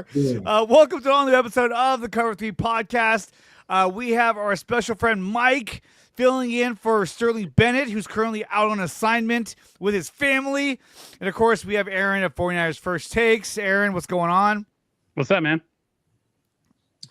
are. Welcome to all new episode of the Cover 3 podcast. We have our special friend Mike filling in for Sterling Bennett, who's currently out on assignment with his family. And, of course, we have Aaron of 49ers First Takes. Aaron, what's going on? What's up, man?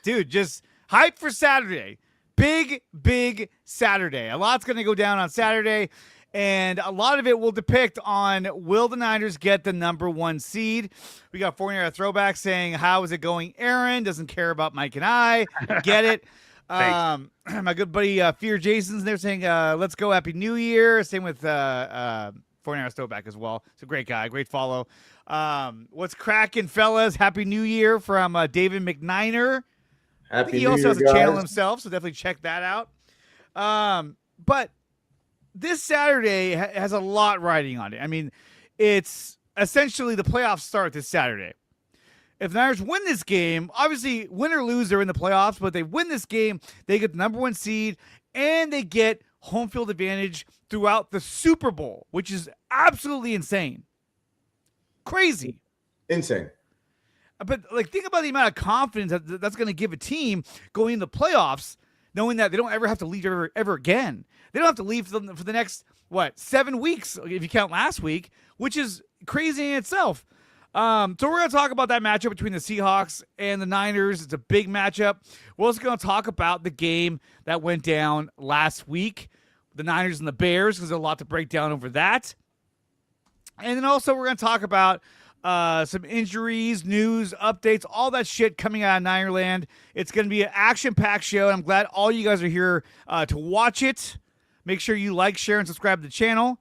Dude, just hype for Saturday. Big Saturday. A lot's going to go down on Saturday. And a lot of it will depict on, will the Niners get the number 1 seed? We got 49er Throwback saying, how is it going, Aaron? Doesn't care about Mike and I. Get it. My good buddy Fear Jason's there saying, let's go, Happy New Year. Same with 49er Throwback as well. It's a great guy, great follow. What's cracking, fellas? Happy New Year from David McNiner. Happy New He also Year, has a guys. channel himself, so definitely check that out. But this Saturday has a lot riding on it. I mean, it's essentially the playoffs start this Saturday. If the Niners win this game, obviously win or lose, they're in the playoffs, but they win this game, they get the number 1 seed, and they get home field advantage throughout the Super Bowl, which is absolutely insane. Crazy. Insane. But think about the amount of confidence that's going to give a team going into the playoffs, knowing that they don't ever have to leave ever again. They don't have to leave for the next, 7 weeks, if you count last week, which is crazy in itself. So we're going to talk about that matchup between the Seahawks and the Niners. It's a big matchup. We're also going to talk about the game that went down last week, the Niners and the Bears, because there's a lot to break down over that. And then also we're going to talk about some injuries, news, updates, all that shit coming out of Ninerland. It's going to be an action-packed show, and I'm glad all you guys are here to watch it. Make sure you like, share, and subscribe to the channel.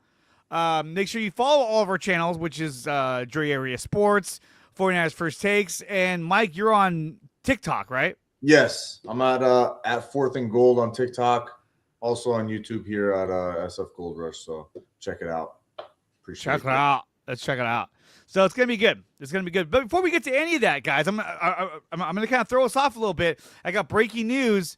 Make sure you follow all of our channels, which is Dre Area Sports, 49ers First Takes, and Mike, you're on TikTok, right? Yes, I'm at Fourth and Gold on TikTok, also on YouTube here at SF Gold Rush. So check it out. Appreciate Check it out. Let's check it out. So it's gonna be good. It's gonna be good. But before we get to any of that, guys, I'm gonna kind of throw us off a little bit. I got breaking news,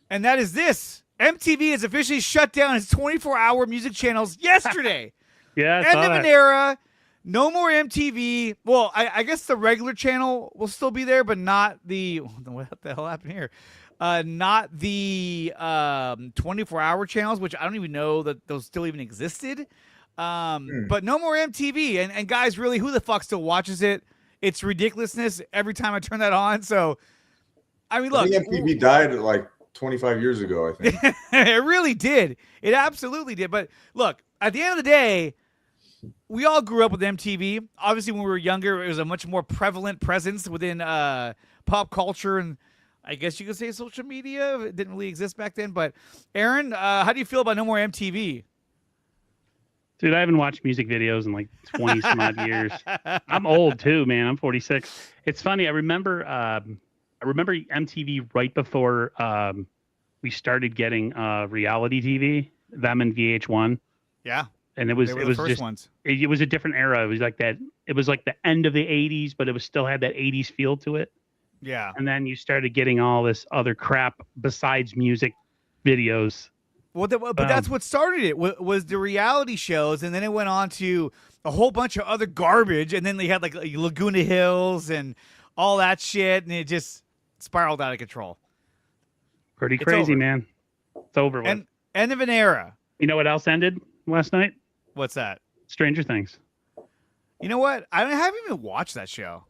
and that is this: MTV has officially shut down its 24-hour music channels yesterday. Yeah, End of an era. No more MTV. Well, I guess the regular channel will still be there, but not the what the hell happened here? Not the 24-hour channels, which I don't even know that those still even existed. But no more MTV. And guys, really, who the fuck still watches it? It's ridiculousness every time I turn that on. So, I mean, look. I think MTV died like 25 years ago, I think. It really did. It absolutely did. But look, at the end of the day, we all grew up with MTV. Obviously, when we were younger, it was a much more prevalent presence within pop culture and I guess you could say social media. It didn't really exist back then. But, Aaron, how do you feel about no more MTV? Dude, I haven't watched music videos in like 20 some odd years. I'm old too, man. I'm 46. It's funny. I remember MTV right before we started getting reality TV, them and VH1. Yeah. And it was the first just ones. It was a different era. It was like that. It was like the end of the 80s, but it was still had that 80s feel to it. Yeah. And then you started getting all this other crap besides music videos. Well, but that's what started it, was the reality shows, and then it went on to a whole bunch of other garbage, and then they had like Laguna Hills and all that shit, and it just spiraled out of control. Pretty crazy, man. It's over with. End of an era. You know what else ended last night? What's that? Stranger Things. You know what? I haven't even watched that show.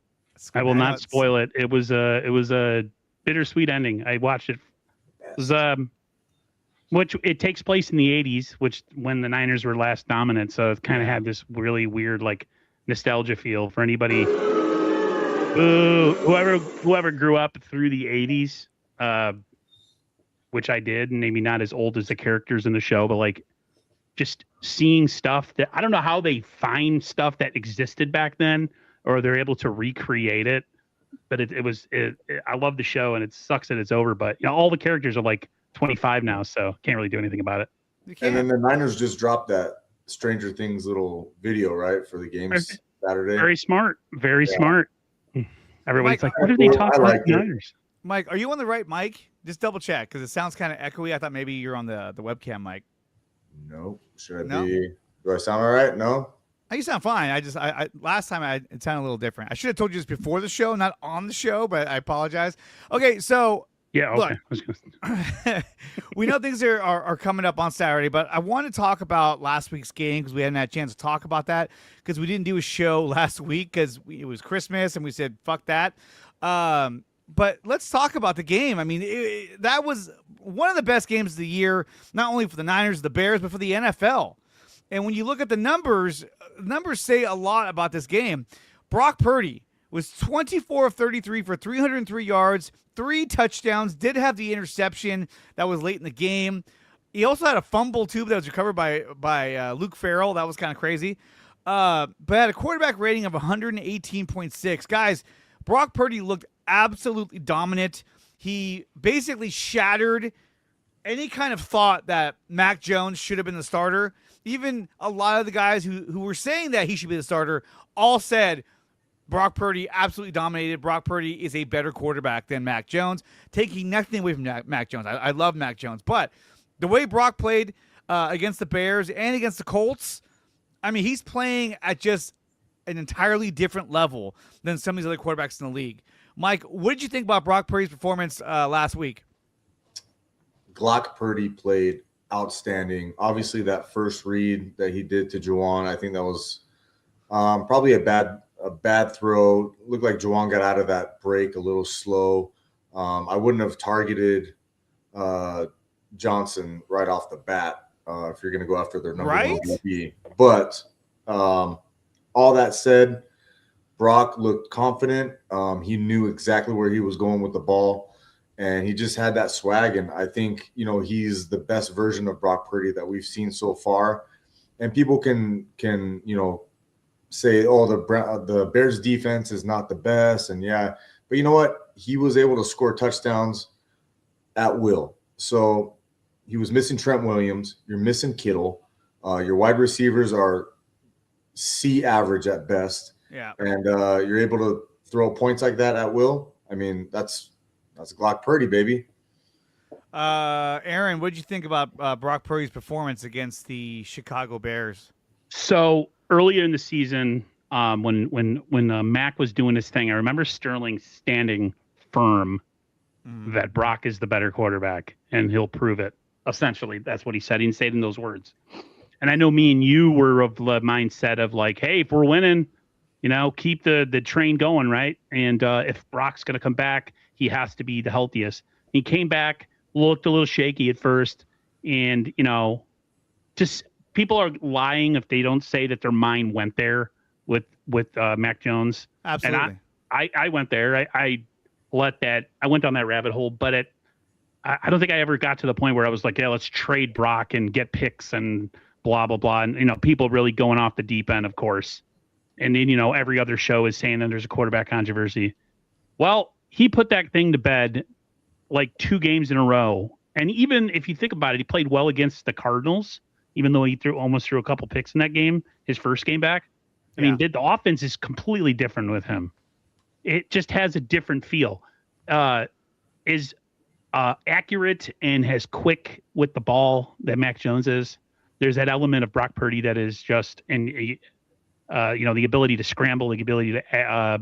I will not spoil it. It was a bittersweet ending. I watched it. It was which it takes place in the 80s, which when the Niners were last dominant. So it kind of had this really weird, like, nostalgia feel for anybody whoever grew up through the 80s, which I did, and maybe not as old as the characters in the show, but like just seeing stuff that I don't know how they find stuff that existed back then, or they're able to recreate it. But I love the show, and it sucks that it's over. But all the characters are like 25 now, so can't really do anything about it. And then the Niners just dropped that Stranger Things little video, right, for the games Saturday. Very smart. Very smart. Everybody's like, what are they talking about the Niners? Mike, are you on the right mic? Just double check, because it sounds kind of echoey. I thought maybe you're on the webcam mic. Nope. Should I be? Do I sound all right? No? You sound fine. I last time it sounded a little different. I should have told you this before the show, not on the show, but I apologize. Okay, so Yeah. Okay. look, we know things are coming up on Saturday, but I want to talk about last week's game because we hadn't had a chance to talk about that because we didn't do a show last week because it was Christmas and we said fuck that. But let's talk about the game. I mean, that was one of the best games of the year, not only for the Niners, the Bears, but for the NFL. And when you look at the numbers say a lot about this game. Brock Purdy was 24 of 33 for 303 yards, 3 touchdowns, did have the interception that was late in the game. He also had a fumble, too, that was recovered by Luke Farrell. That was kind of crazy. But had a quarterback rating of 118.6. Guys, Brock Purdy looked absolutely dominant. He basically shattered any kind of thought that Mac Jones should have been the starter. Even a lot of the guys who were saying that he should be the starter all said Brock Purdy absolutely dominated. Brock Purdy is a better quarterback than Mac Jones, taking nothing away from Mac Jones. I love Mac Jones. But the way Brock played against the Bears and against the Colts, I mean, he's playing at just an entirely different level than some of these other quarterbacks in the league. Mike, what did you think about Brock Purdy's performance last week? Glock Purdy played outstanding. Obviously, that first read that he did to Juwan, I think that was probably a bad throw. Looked like Juwan got out of that break a little slow. I wouldn't have targeted Johnson right off the bat if you're going to go after their number one QB. But all that said, Brock looked confident. He knew exactly where he was going with the ball. And he just had that swag, and I think he's the best version of Brock Purdy that we've seen so far. And people can say, "Oh, the Bears defense is not the best," and yeah, but you know what? He was able to score touchdowns at will. So he was missing Trent Williams. You're missing Kittle. Your wide receivers are C average at best. Yeah, and you're able to throw points like that at will. I mean, that's Glock Purdy, baby. Aaron, what did you think about Brock Purdy's performance against the Chicago Bears? So earlier in the season, when Mac was doing his thing, I remember Sterling standing firm that Brock is the better quarterback and he'll prove it. Essentially, that's what he said. He didn't say it in those words. And I know me and you were of the mindset of like, hey, if we're winning, keep the train going, right? And if Brock's going to come back, he has to be the healthiest. He came back, looked a little shaky at first, and just people are lying if they don't say that their mind went there with Mac Jones. Absolutely. And I went there. I went down that rabbit hole, but I don't think I ever got to the point where I was like, yeah, let's trade Brock and get picks and blah blah blah. And people really going off the deep end, of course. And then every other show is saying that there's a quarterback controversy. Well, he put that thing to bed like 2 games in a row. And even if you think about it, he played well against the Cardinals, even though he almost threw a couple picks in that game, his first game back. I mean, the offense is completely different with him. It just has a different feel. Is accurate and has quick with the ball that Mac Jones is. There's that element of Brock Purdy that is just the ability to scramble, the ability to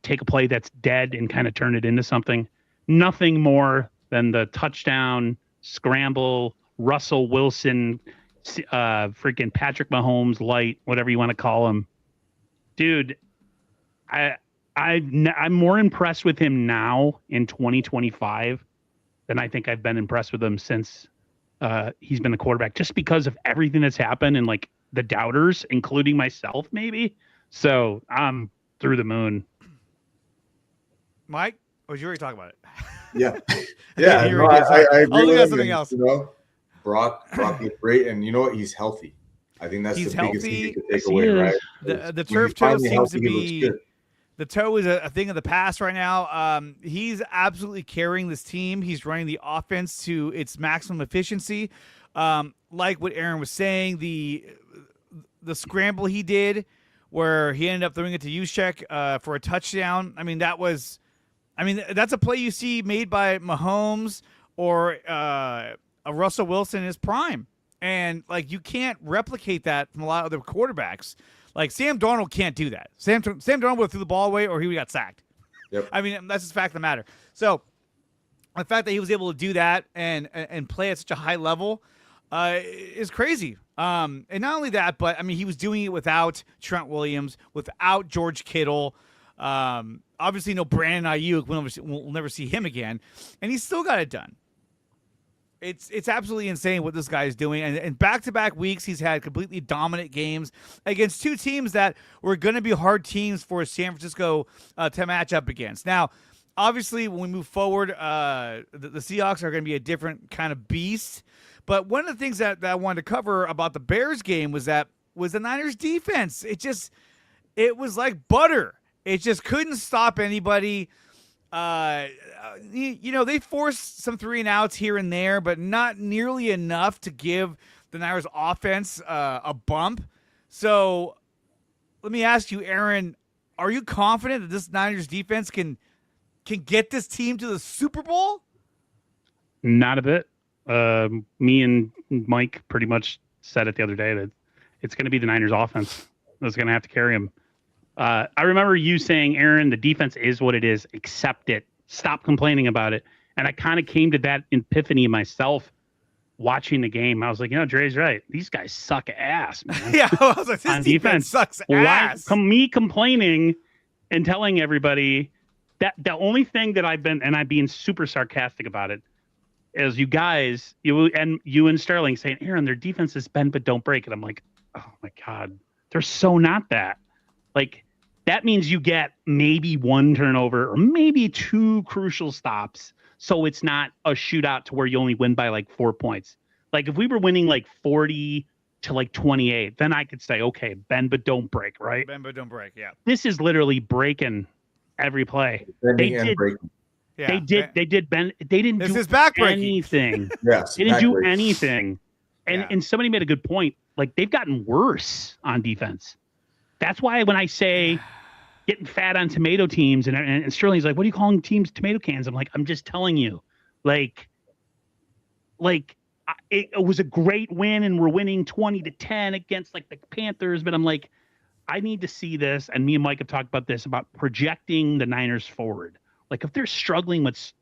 take a play that's dead and kind of turn it into something. Nothing more than the touchdown, scramble, Russell Wilson, freaking Patrick Mahomes light, whatever you want to call him. Dude, I'm more impressed with him now in 2025 than I think I've been impressed with him since he's been the quarterback, just because of everything that's happened and like the doubters, including myself, maybe. So I'm through the moon. Mike, you already talked about it. Yeah. Yeah. No, I agree with something else. Brock looked great, and you know what? He's healthy. I think that's the biggest thing you can take away, right? The turf toe seems to be the toe is a thing of the past right now. He's absolutely carrying this team. He's running the offense to its maximum efficiency. Like what Aaron was saying, the scramble he did, where he ended up throwing it to Juszczyk for a touchdown. I mean, that's a play you see made by Mahomes or a Russell Wilson in his prime. And like you can't replicate that from a lot of other quarterbacks. Like Sam Darnold can't do that. Sam Darnold would have threw the ball away or he would have got sacked. Yep. I mean, that's just fact of the matter. So the fact that he was able to do that and play at such a high level is crazy. And not only that, but I mean, he was doing it without Trent Williams, without George Kittle. Obviously, no Brandon Ayuk. We'll never see him again, and he still got it done. It's absolutely insane what this guy is doing. And back-to-back weeks, he's had completely dominant games against two teams that were going to be hard teams for San Francisco to match up against. Now, obviously, when we move forward, the Seahawks are going to be a different kind of beast. But one of the things that I wanted to cover about the Bears game was the Niners defense. It was like butter. It just couldn't stop anybody. They forced some 3-and-outs here and there, but not nearly enough to give the Niners offense a bump. So let me ask you, Aaron, are you confident that this Niners defense can get this team to the Super Bowl? Not a bit. Me and Mike pretty much said it the other day that it's going to be the Niners offense that's going to have to carry him. I remember you saying, Aaron, the defense is what it is. Accept it. Stop complaining about it. And I kind of came to that epiphany myself watching the game. I was like, Dre's right. These guys suck ass, man. Yeah, I was like, this defense sucks ass. Me complaining and telling everybody that the only thing that I'm being super sarcastic about it, is you guys, you and Sterling saying, Aaron, their defense is bend but don't break. And I'm like, oh my God, they're so not that. Like, that means you get maybe one turnover or maybe two crucial stops. So it's not a shootout to where you only win by like 4 points. Like if we were winning like 40 to like 28, then I could say, okay, bend but don't break, right? Bend but don't break, yeah. This is literally breaking every play. They did bend. They didn't do anything. Yes, they didn't do anything. And somebody made a good point. Like they've gotten worse on defense. That's why when I say getting fat on tomato teams and Sterling's like, what are you calling teams tomato cans? I'm like, I'm just telling you, like it was a great win and we're winning 20-10 against like the Panthers. But I'm like, I need to see this. And me and Mike have talked about this, about projecting the Niners forward. Like if they're struggling with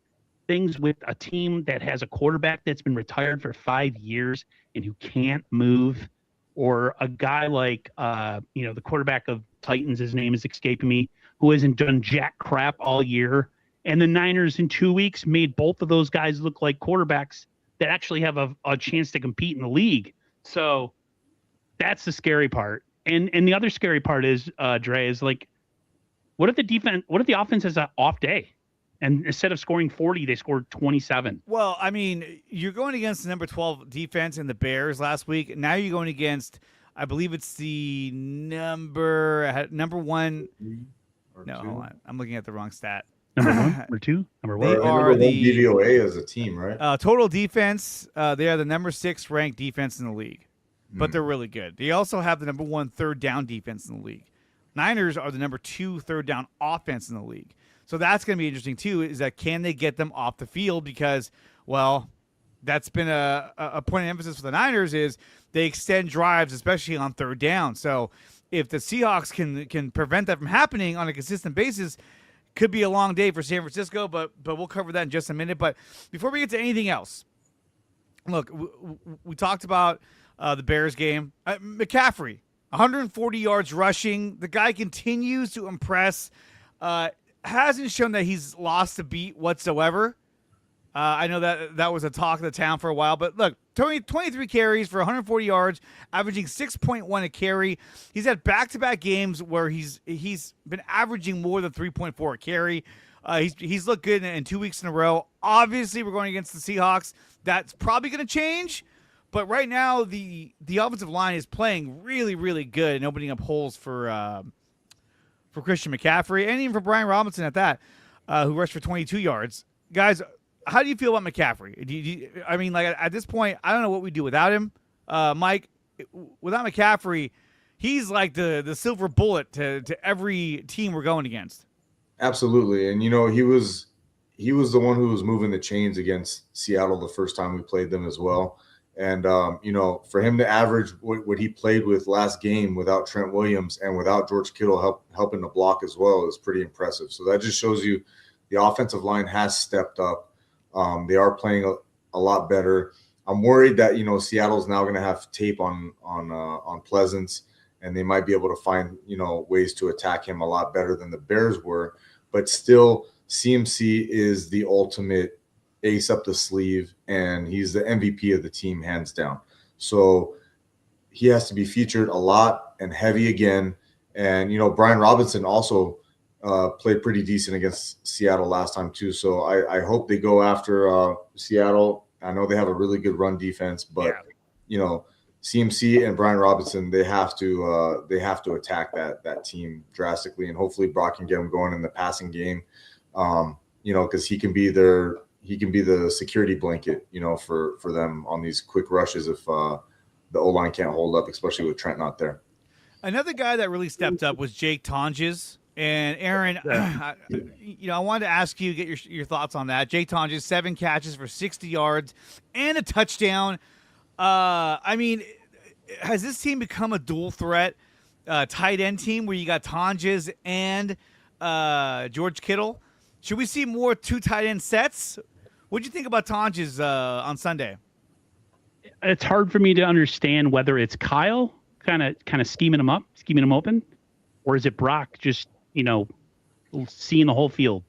things with a team that has a quarterback that's been retired for 5 years and who can't move, or a guy like, the quarterback of Titans, his name is escaping me, who hasn't done jack crap all year. And the Niners in 2 weeks made both of those guys look like quarterbacks that actually have a chance to compete in the league. So that's the scary part. And the other scary part is, Dre, is like, what if the offense has an off day? And instead of scoring 40, they scored 27. Well, I mean, you're going against the number 12 defense in the Bears last week. Now you're going against, I believe it's the number one. No, hold on. I'm looking at the wrong stat. Number one, number two, number one. They are the DVOA as a team, right? Total defense. They are the number 6 ranked defense in the league, but they're really good. They also have the number 1 third down defense in the league. Niners are the number 2 third down offense in the league. So that's going to be interesting, too, is that can they get them off the field? Because, well, that's been a point of emphasis for the Niners is they extend drives, especially on third down. So if the Seahawks can prevent that from happening on a consistent basis, could be a long day for San Francisco, but we'll cover that in just a minute. But before we get to anything else, look, we talked about the Bears game. McCaffrey, 140 yards rushing. The guy continues to impress. Hasn't shown that he's lost a beat whatsoever. I know that was a talk of the town for a while, but look, 23 carries for 140 yards, averaging 6.1 a carry. He's had back-to-back games where he's been averaging more than 3.4 a carry. He's looked good in 2 weeks in a row. Obviously, we're going against the Seahawks. That's probably going to change, but right now the offensive line is playing really, really good and opening up holes for Christian McCaffrey and even for Brian Robinson at that, who rushed for 22 yards. Guys, how do you feel about McCaffrey? I mean, like at this point, I don't know what we do without him. Mike, without McCaffrey, he's like the silver bullet to every team we're going against. Absolutely. And, he was the one who was moving the chains against Seattle the first time we played them as well. And, for him to average what he played with last game without Trent Williams and without George Kittle helping the block as well is pretty impressive. So that just shows you the offensive line has stepped up. They are playing a lot better. I'm worried that, Seattle's now going to have tape on Pleasance, and they might be able to find, ways to attack him a lot better than the Bears were. But still, CMC is the ultimate ace up the sleeve, and he's the MVP of the team, hands down. So he has to be featured a lot and heavy again. And, Brian Robinson also played pretty decent against Seattle last time too. So I hope they go after Seattle. I know they have a really good run defense, but, CMC and Brian Robinson, they have to attack that team drastically, and hopefully Brock can get them going in the passing game, because he can be the security blanket, for them on these quick rushes if the O-line can't hold up, especially with Trent not there. Another guy that really stepped up was Jake Tonges. And Aaron, I wanted to ask you, get your thoughts on that. Jake Tonges, 7 catches for 60 yards and a touchdown. Has this team become a dual threat tight end team where you got Tonges and George Kittle? Should we see more 2 tight end sets? What do you think about Tonges on Sunday? It's hard for me to understand whether it's Kyle kind of scheming him open, or is it Brock just seeing the whole field?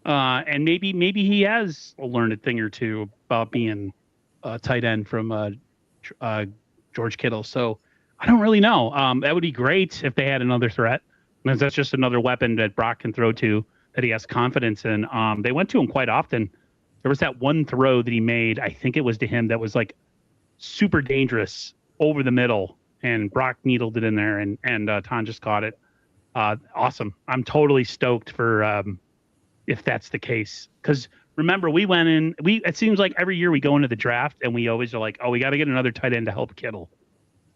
And maybe he has learned a thing or two about being a tight end from George Kittle. So I don't really know. That would be great if they had another threat, because that's just another weapon that Brock can throw to, that he has confidence in. They went to him quite often. There was that one throw that he made, I think it was to him, that was like super dangerous over the middle, and Brock needled it in there, and Tonjes caught it. Awesome. I'm totally stoked for if that's the case. Because remember, we went in, it seems like every year we go into the draft and we always are like, oh, we got to get another tight end to help Kittle.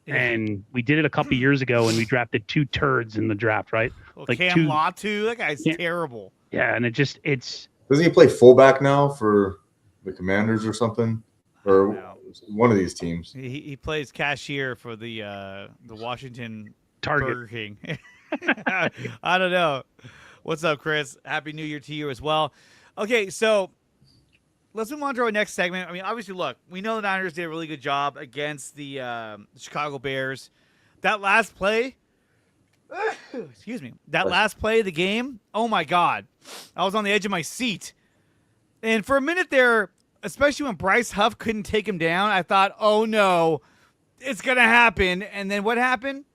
Yeah. And we did it a couple years ago, and we drafted 2 turds in the draft, right? Well, like Cam Latu, that guy's terrible. Yeah, and it's. Doesn't he play fullback now for the Commanders or something? Or one of these teams? He plays cashier for the Washington Target. Burger King. I don't know. What's up, Chris? Happy New Year to you as well. Okay, so let's move on to our next segment. Obviously, look, we know the Niners did a really good job against the Chicago Bears. That last play, last play of the game, oh my God. I was on the edge of my seat. And for a minute there, especially when Bryce Huff couldn't take him down, I thought, oh no, it's going to happen. And then what happened?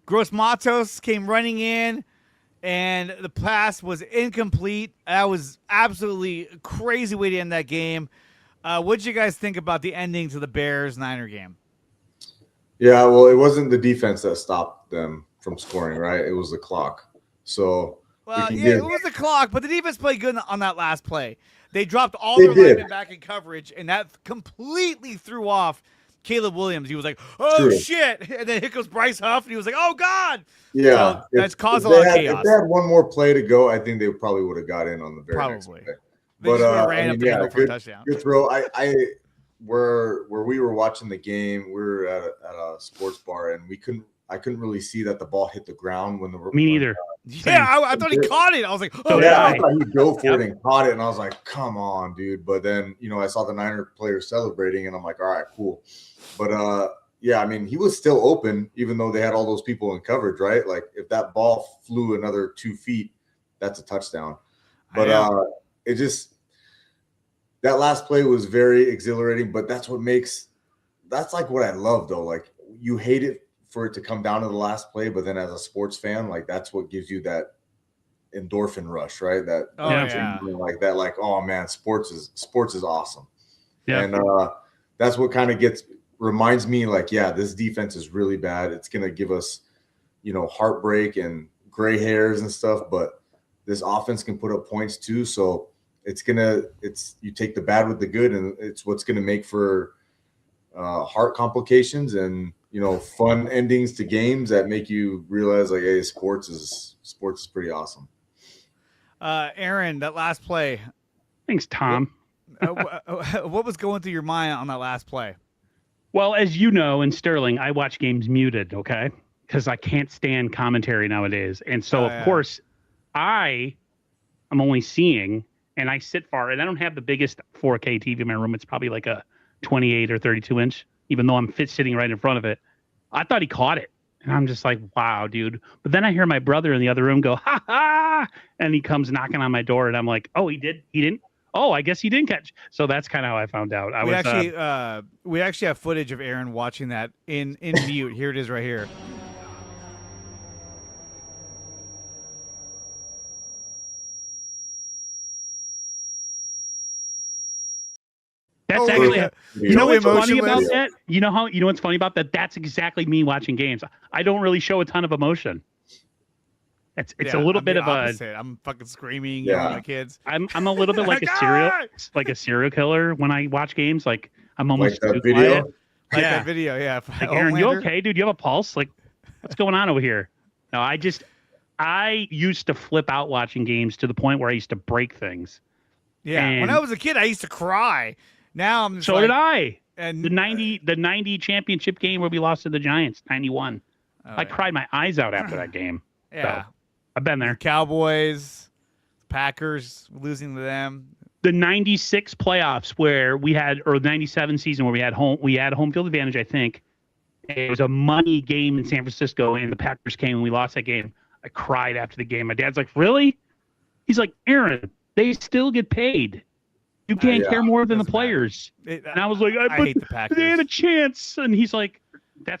Gross Matos came running in, and the pass was incomplete. That was absolutely a crazy way to end that game. What did you guys think about the ending to the Bears-Niner game? Yeah, well, it wasn't the defense that stopped them from scoring, right? It was the clock. So, it was the clock, but the defense played good on that last play. They dropped all their linemen back in coverage, and that completely threw off Caleb Williams. He was like, oh, shit. And then here goes Bryce Huff, and he was like, oh, God. Yeah. So that's caused a lot of chaos. If they had one more play to go, I think they probably would have got in on the very next play. But ran up the middle for a touchdown. Good throw. Where we were watching the game, we were at a sports bar, and I couldn't really see that the ball hit the ground when the Me neither. I thought he caught it. I was like, oh, yeah. I thought he'd go for it and caught it, and I was like, come on, dude. But then, I saw the Niner players celebrating, and I'm like, all right, cool. But, he was still open, even though they had all those people in coverage, right? Like, if that ball flew another 2 feet, that's a touchdown. But that last play was very exhilarating, but that's what I love, though. Like, you hate it for it to come down to the last play, but then as a sports fan, like, that's what gives you that endorphin rush, right? Like that, like, oh man, sports is awesome. Yeah. And that's what kind of reminds me, like, yeah, this defense is really bad. It's gonna give us, heartbreak and gray hairs and stuff, but this offense can put up points too. So you take the bad with the good, and it's what's gonna make for heart complications and fun endings to games that make you realize, like, hey, sports is pretty awesome. Aaron, that last play. Thanks, Tom. What was going through your mind on that last play? Well, as you know, in Sterling, I watch games muted, okay? Because I can't stand commentary nowadays. And so, of course, I am only seeing, and I sit far, and I don't have the biggest 4K TV in my room. It's probably like a 28 or 32 inch, even though I'm sitting right in front of it. I thought he caught it. And I'm just like, wow, dude. But then I hear my brother in the other room go, ha ha. And he comes knocking on my door. And I'm like, oh, he did? He didn't? Oh, I guess he didn't catch. So that's kind of how I found out. We actually have footage of Aaron watching that in mute. Here it is right here. That's actually, you know what's funny about emotionless. that? You know what's funny about that? That's exactly me watching games. I don't really show a ton of emotion. It's a little bit of opposite. I'm fucking screaming, yelling at my kids. I'm a little bit like a serial killer when I watch games. Like I'm almost like that too video. quiet. That video, yeah. Like, Aaron, you okay, dude? You have a pulse? Like, what's going on over here? No, I used to flip out watching games to the point where I used to break things. Yeah, And when I was a kid, I used to cry. Now I'm just so did I. And The 90 championship game where we lost to the Giants, 91. I cried my eyes out after that game. Yeah. So, I've been there. Cowboys, Packers, losing to them. The 96 playoffs where we had, or the 97 season where we had home field advantage, I think. And it was a money game in San Francisco, and the Packers came and we lost that game. I cried after the game. My dad's like, really? He's like, Aaron, they still get paid. You can't care more than the players. And I was like, I hate the Packers. They had a chance. And he's like,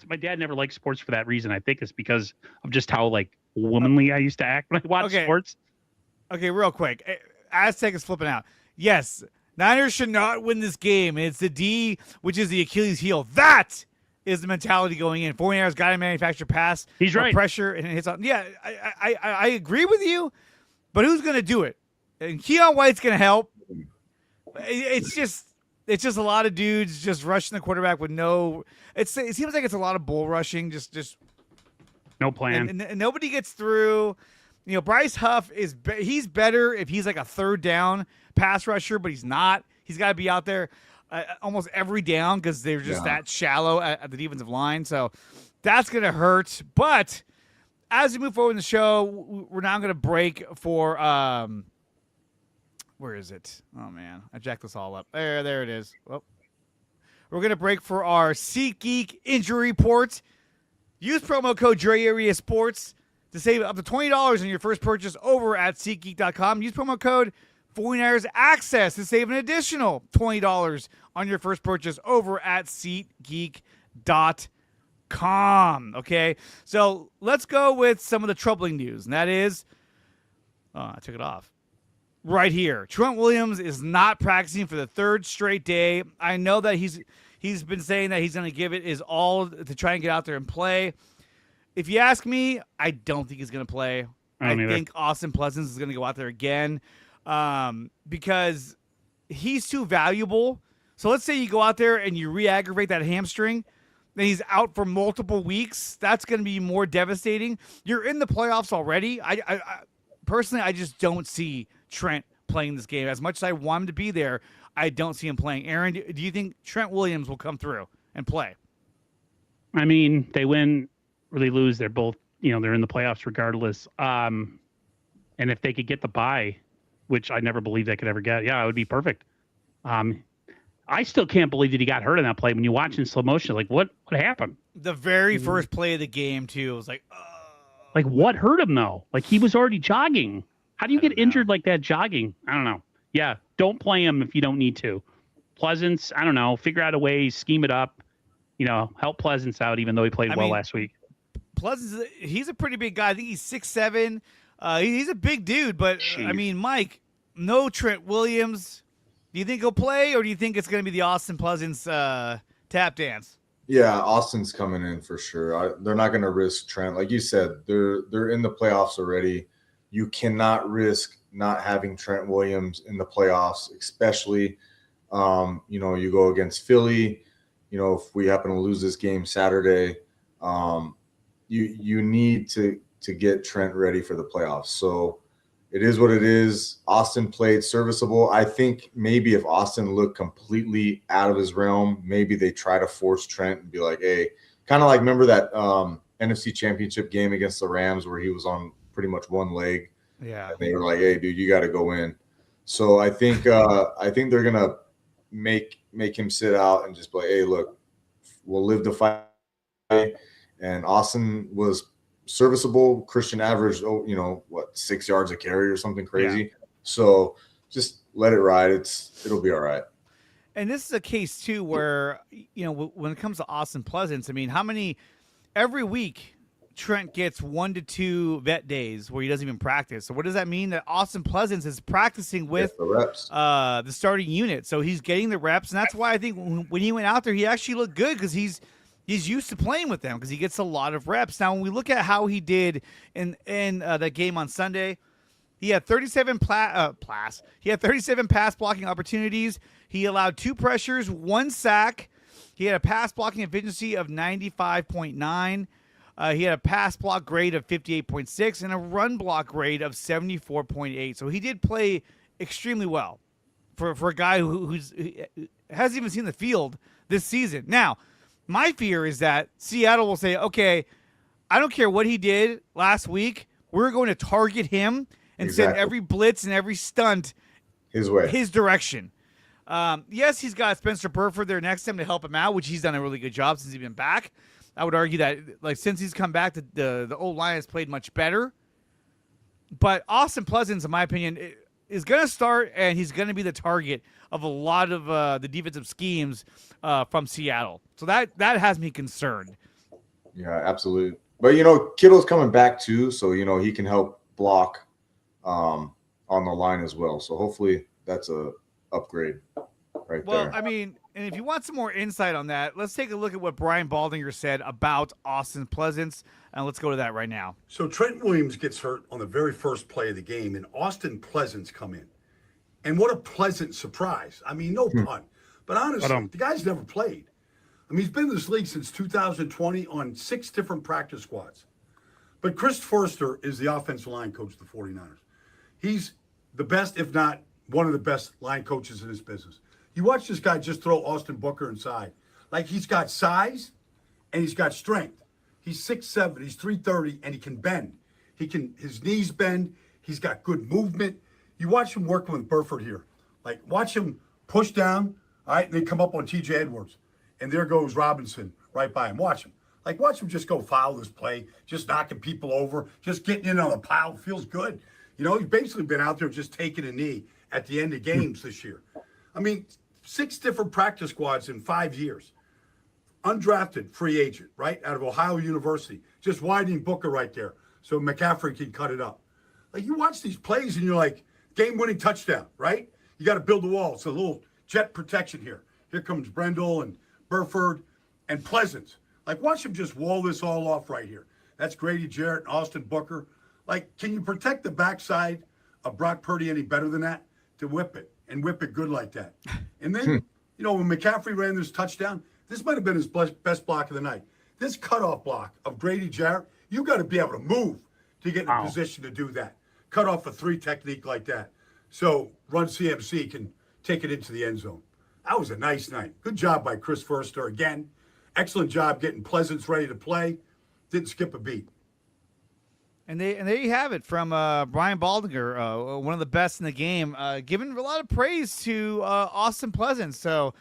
my dad never liked sports for that reason. I think it's because of just how like womanly I used to act when I watched sports. Okay, real quick. Aztec is flipping out. Yes, Niners should not win this game. It's the D, which is the Achilles heel. That is the mentality going in. 49ers got to manufacture pass. He's right. Pressure and it hits on. Yeah, I agree with you, but who's going to do it? And Keon White's going to help. It's just a lot of dudes just rushing the quarterback with no. It seems like it's a lot of bull rushing. Just no plan. And nobody gets through. You know, Bryce Huff he's better if he's like a third down pass rusher, but he's not. He's got to be out there almost every down because they're just that shallow at the defensive line. So that's going to hurt. But as we move forward in the show, we're now going to break for where is it? Oh, man. I jacked this all up. There it is. Well, we're going to break for our SeatGeek injury report. Use promo code DreAreaSports to save up to $20 on your first purchase over at SeatGeek.com. Use promo code 49ers Access to save an additional $20 on your first purchase over at SeatGeek.com. Okay, so let's go with some of the troubling news, and that is, I took it off. Right here, Trent Williams is not practicing for the third straight day. I know that he's been saying that he's going to give it his all to try and get out there and play. If you ask me, I don't think he's going to play. I think Austin Pleasance is going to go out there again because he's too valuable. So let's say you go out there and you re-aggravate that hamstring, then he's out for multiple weeks. That's going to be more devastating. You're in the playoffs already. I personally, I just don't see Trent playing this game. As much as I want him to be there, I don't see him playing. Aaron, do you think Trent Williams will come through and play? I mean, they win or they lose. They're both, they're in the playoffs regardless. And if they could get the bye, which I never believed they could ever get, it would be perfect. I still can't believe that he got hurt in that play. When you watch in slow motion, like what happened? The very first play of the game, too, was like, like what hurt him though? Like he was already jogging. How do you get injured like that jogging? I don't know. Yeah, don't play him if you don't need to. Pleasance, I don't know. Figure out a way, scheme it up. Help Pleasance out, even though he played well last week. Pleasance, he's a pretty big guy. I think he's 6'7". He's a big dude, but I mean, Mike, no Trent Williams. Do you think he'll play, or do you think it's going to be the Austin Pleasance tap dance? Yeah, Austin's coming in for sure. They're not going to risk Trent. Like you said, they're in the playoffs already. You cannot risk not having Trent Williams in the playoffs, especially, you go against Philly. If we happen to lose this game Saturday, you need to get Trent ready for the playoffs. So it is what it is. Austin played serviceable. I think maybe if Austin looked completely out of his realm, maybe they try to force Trent and be like, hey, kind of like remember that NFC Championship game against the Rams where he was on pretty much one leg. Yeah. And they were like, hey, dude, you got to go in. So I think they're gonna make him sit out and just be like, hey, look, we'll live the fight. And Austin was serviceable. Christian averaged, 6 yards a carry or something crazy. Yeah. So just let it ride. It'll be all right. And this is a case too where when it comes to Austin Pleasance, I mean, every week Trent gets 1 to 2 vet days where he doesn't even practice. So what does that mean? That Austin Pleasance is practicing with the reps, the starting unit. So he's getting the reps, and that's why I think when he went out there, he actually looked good because he's used to playing with them because he gets a lot of reps. Now, when we look at how he did in that game on Sunday, he had 37 He had 37 pass blocking opportunities. He allowed 2 pressures, 1 sack. He had a pass blocking efficiency of 95.9. He had a pass block grade of 58.6 and a run block grade of 74.8. So he did play extremely well for a guy who hasn't even seen the field this season. Now, my fear is that Seattle will say, okay, I don't care what he did last week. We're going to target him and send every blitz and every stunt his way, his direction. Yes, he's got Spencer Burford there next to him to help him out, which he's done a really good job since he's been back. I would argue that, since he's come back, the old line has played much better. But Austin Pleasance, in my opinion, is going to start, and he's going to be the target of a lot of the defensive schemes from Seattle. So that has me concerned. Yeah, absolutely. But, Kittle's coming back too, so, he can help block on the line as well. So hopefully that's a upgrade right there. Well, I mean, and if you want some more insight on that, let's take a look at what Brian Baldinger said about Austin Pleasance, and let's go to that right now. So Trent Williams gets hurt on the very first play of the game, and Austin Pleasance come in. And what a pleasant surprise. I mean, no pun. But honestly, the guy's never played. I mean, he's been in this league since 2020 on 6 different practice squads. But Chris Forster is the offensive line coach of the 49ers. He's the best, if not one of the best line coaches in this business. You watch this guy just throw Austin Booker inside. Like, he's got size and he's got strength. He's 6'7", he's 330, and he can bend. His knees bend. He's got good movement. You watch him working with Burford here. Like, watch him push down, all right, and then come up on T.J. Edwards. And there goes Robinson right by him. Watch him. Like, watch him just go foul this play, just knocking people over, just getting in on the pile. Feels good. He's basically been out there just taking a knee at the end of games this year. I mean, 6 different practice squads in 5 years. Undrafted free agent, right, out of Ohio University. Just widening Booker right there so McCaffrey can cut it up. Like, you watch these plays and you're like, game-winning touchdown, right? You got to build the wall. It's a little jet protection here. Here comes Brendel and Burford and Pleasance. Like, watch him just wall this all off right here. That's Grady Jarrett and Austin Booker. Like, can you protect the backside of Brock Purdy any better than that? To whip it and whip it good like that. And then, when McCaffrey ran this touchdown, this might have been his best block of the night. This cutoff block of Grady Jarrett, you got to be able to move to get in a position to do that. Cut off a 3 technique like that. So Run CMC can take it into the end zone. That was a nice night. Good job by Chris Forster again. Excellent job getting Pleasance ready to play. Didn't skip a beat. And there you have it from Brian Baldinger, one of the best in the game, giving a lot of praise to Austin Pleasance. So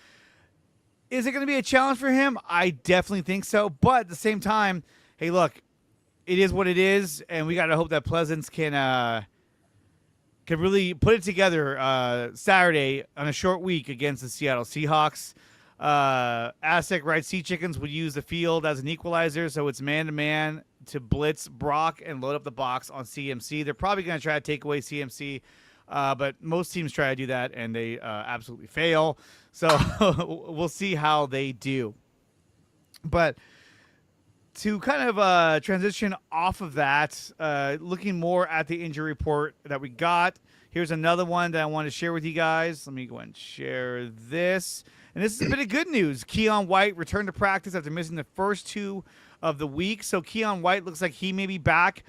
is it going to be a challenge for him? I definitely think so. But at the same time, hey, look, it is what it is, and we got to hope that Pleasance can really put it together Saturday on a short week against the Seattle Seahawks. Aztec Right Sea Chickens would use the field as an equalizer, so it's man-to-man to blitz Brock and load up the box on CMC. They're probably going to try to take away CMC, but most teams try to do that, and they absolutely fail. So we'll see how they do. But to kind of transition off of that, looking more at the injury report that we got, here's another one that I want to share with you guys. Let me go ahead and share this. And this is a bit of good news. Keon White returned to practice after missing the first 2 of the week. So Keon White looks like he may be back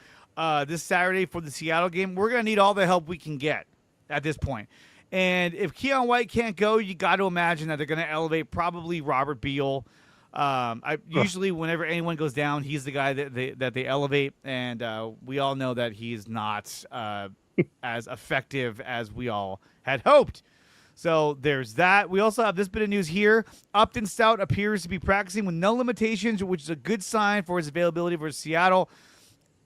this Saturday for the Seattle game, we're going to need all the help we can get at this point. And if Keon White can't go, you got to imagine that they're going to elevate probably Robert Beal. Usually whenever anyone goes down, he's the guy that they elevate, and we all know that he's not as effective as we all had hoped. So there's that. We also have this bit of news here. Upton Stout appears to be practicing with no limitations, which is a good sign for his availability for Seattle.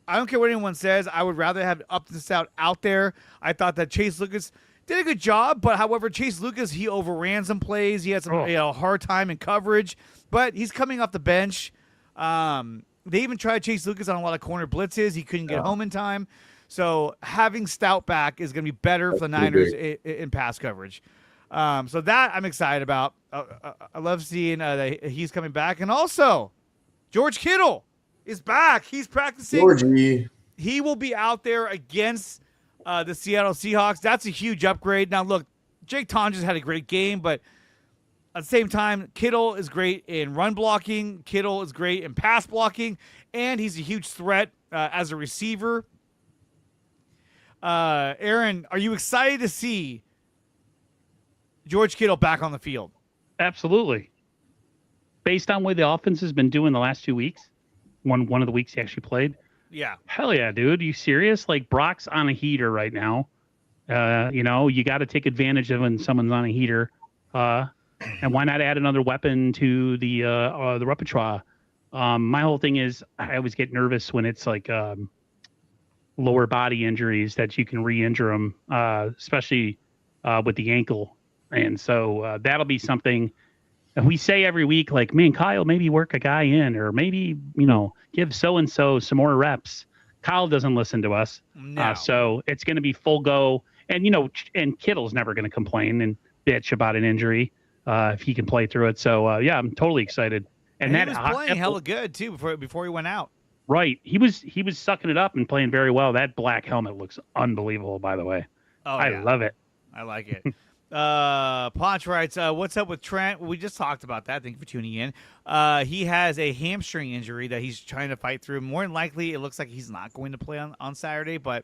I don't care what anyone says. I would rather have Upton Stout out there. I thought that Chase Lucas did a good job, but however, Chase Lucas, he overran some plays. He had some hard time in coverage, but he's coming off the bench. They even tried Chase Lucas on a lot of corner blitzes. He couldn't get home in time. So having Stout back is going to be better for the Niners in pass coverage. So that I'm excited about. I love seeing that he's coming back. And also, George Kittle is back. He's practicing. Georgie. He will be out there against the Seattle Seahawks. That's a huge upgrade. Now, look, Jake Tonjes had a great game, but at the same time, Kittle is great in run blocking. Kittle is great in pass blocking, and he's a huge threat as a receiver. Aaron, are you excited to see George Kittle back on the field? Absolutely. Based on what the offense has been doing the last 2 weeks, one of the weeks he actually played. Yeah. Hell yeah, dude. You serious? Like, Brock's on a heater right now. You got to take advantage of when someone's on a heater. And why not add another weapon to the repertoire? My whole thing is I always get nervous when it's like lower body injuries that you can re-injure them, especially with the ankle. And so that'll be something. And we say every week, like, man, Kyle, maybe work a guy in, or maybe, give so-and-so some more reps. Kyle doesn't listen to us. No. So it's going to be full go. And, and Kittle's never going to complain and bitch about an injury if he can play through it. So, I'm totally excited. And he was playing hella good, too, before he went out. Right. He was sucking it up and playing very well. That black helmet looks unbelievable, by the way. Oh, I love it. I like it. Ponch writes, what's up with Trent? We just talked about that. Thank you for tuning in. He has a hamstring injury that he's trying to fight through. More than likely, it looks like he's not going to play on Saturday, but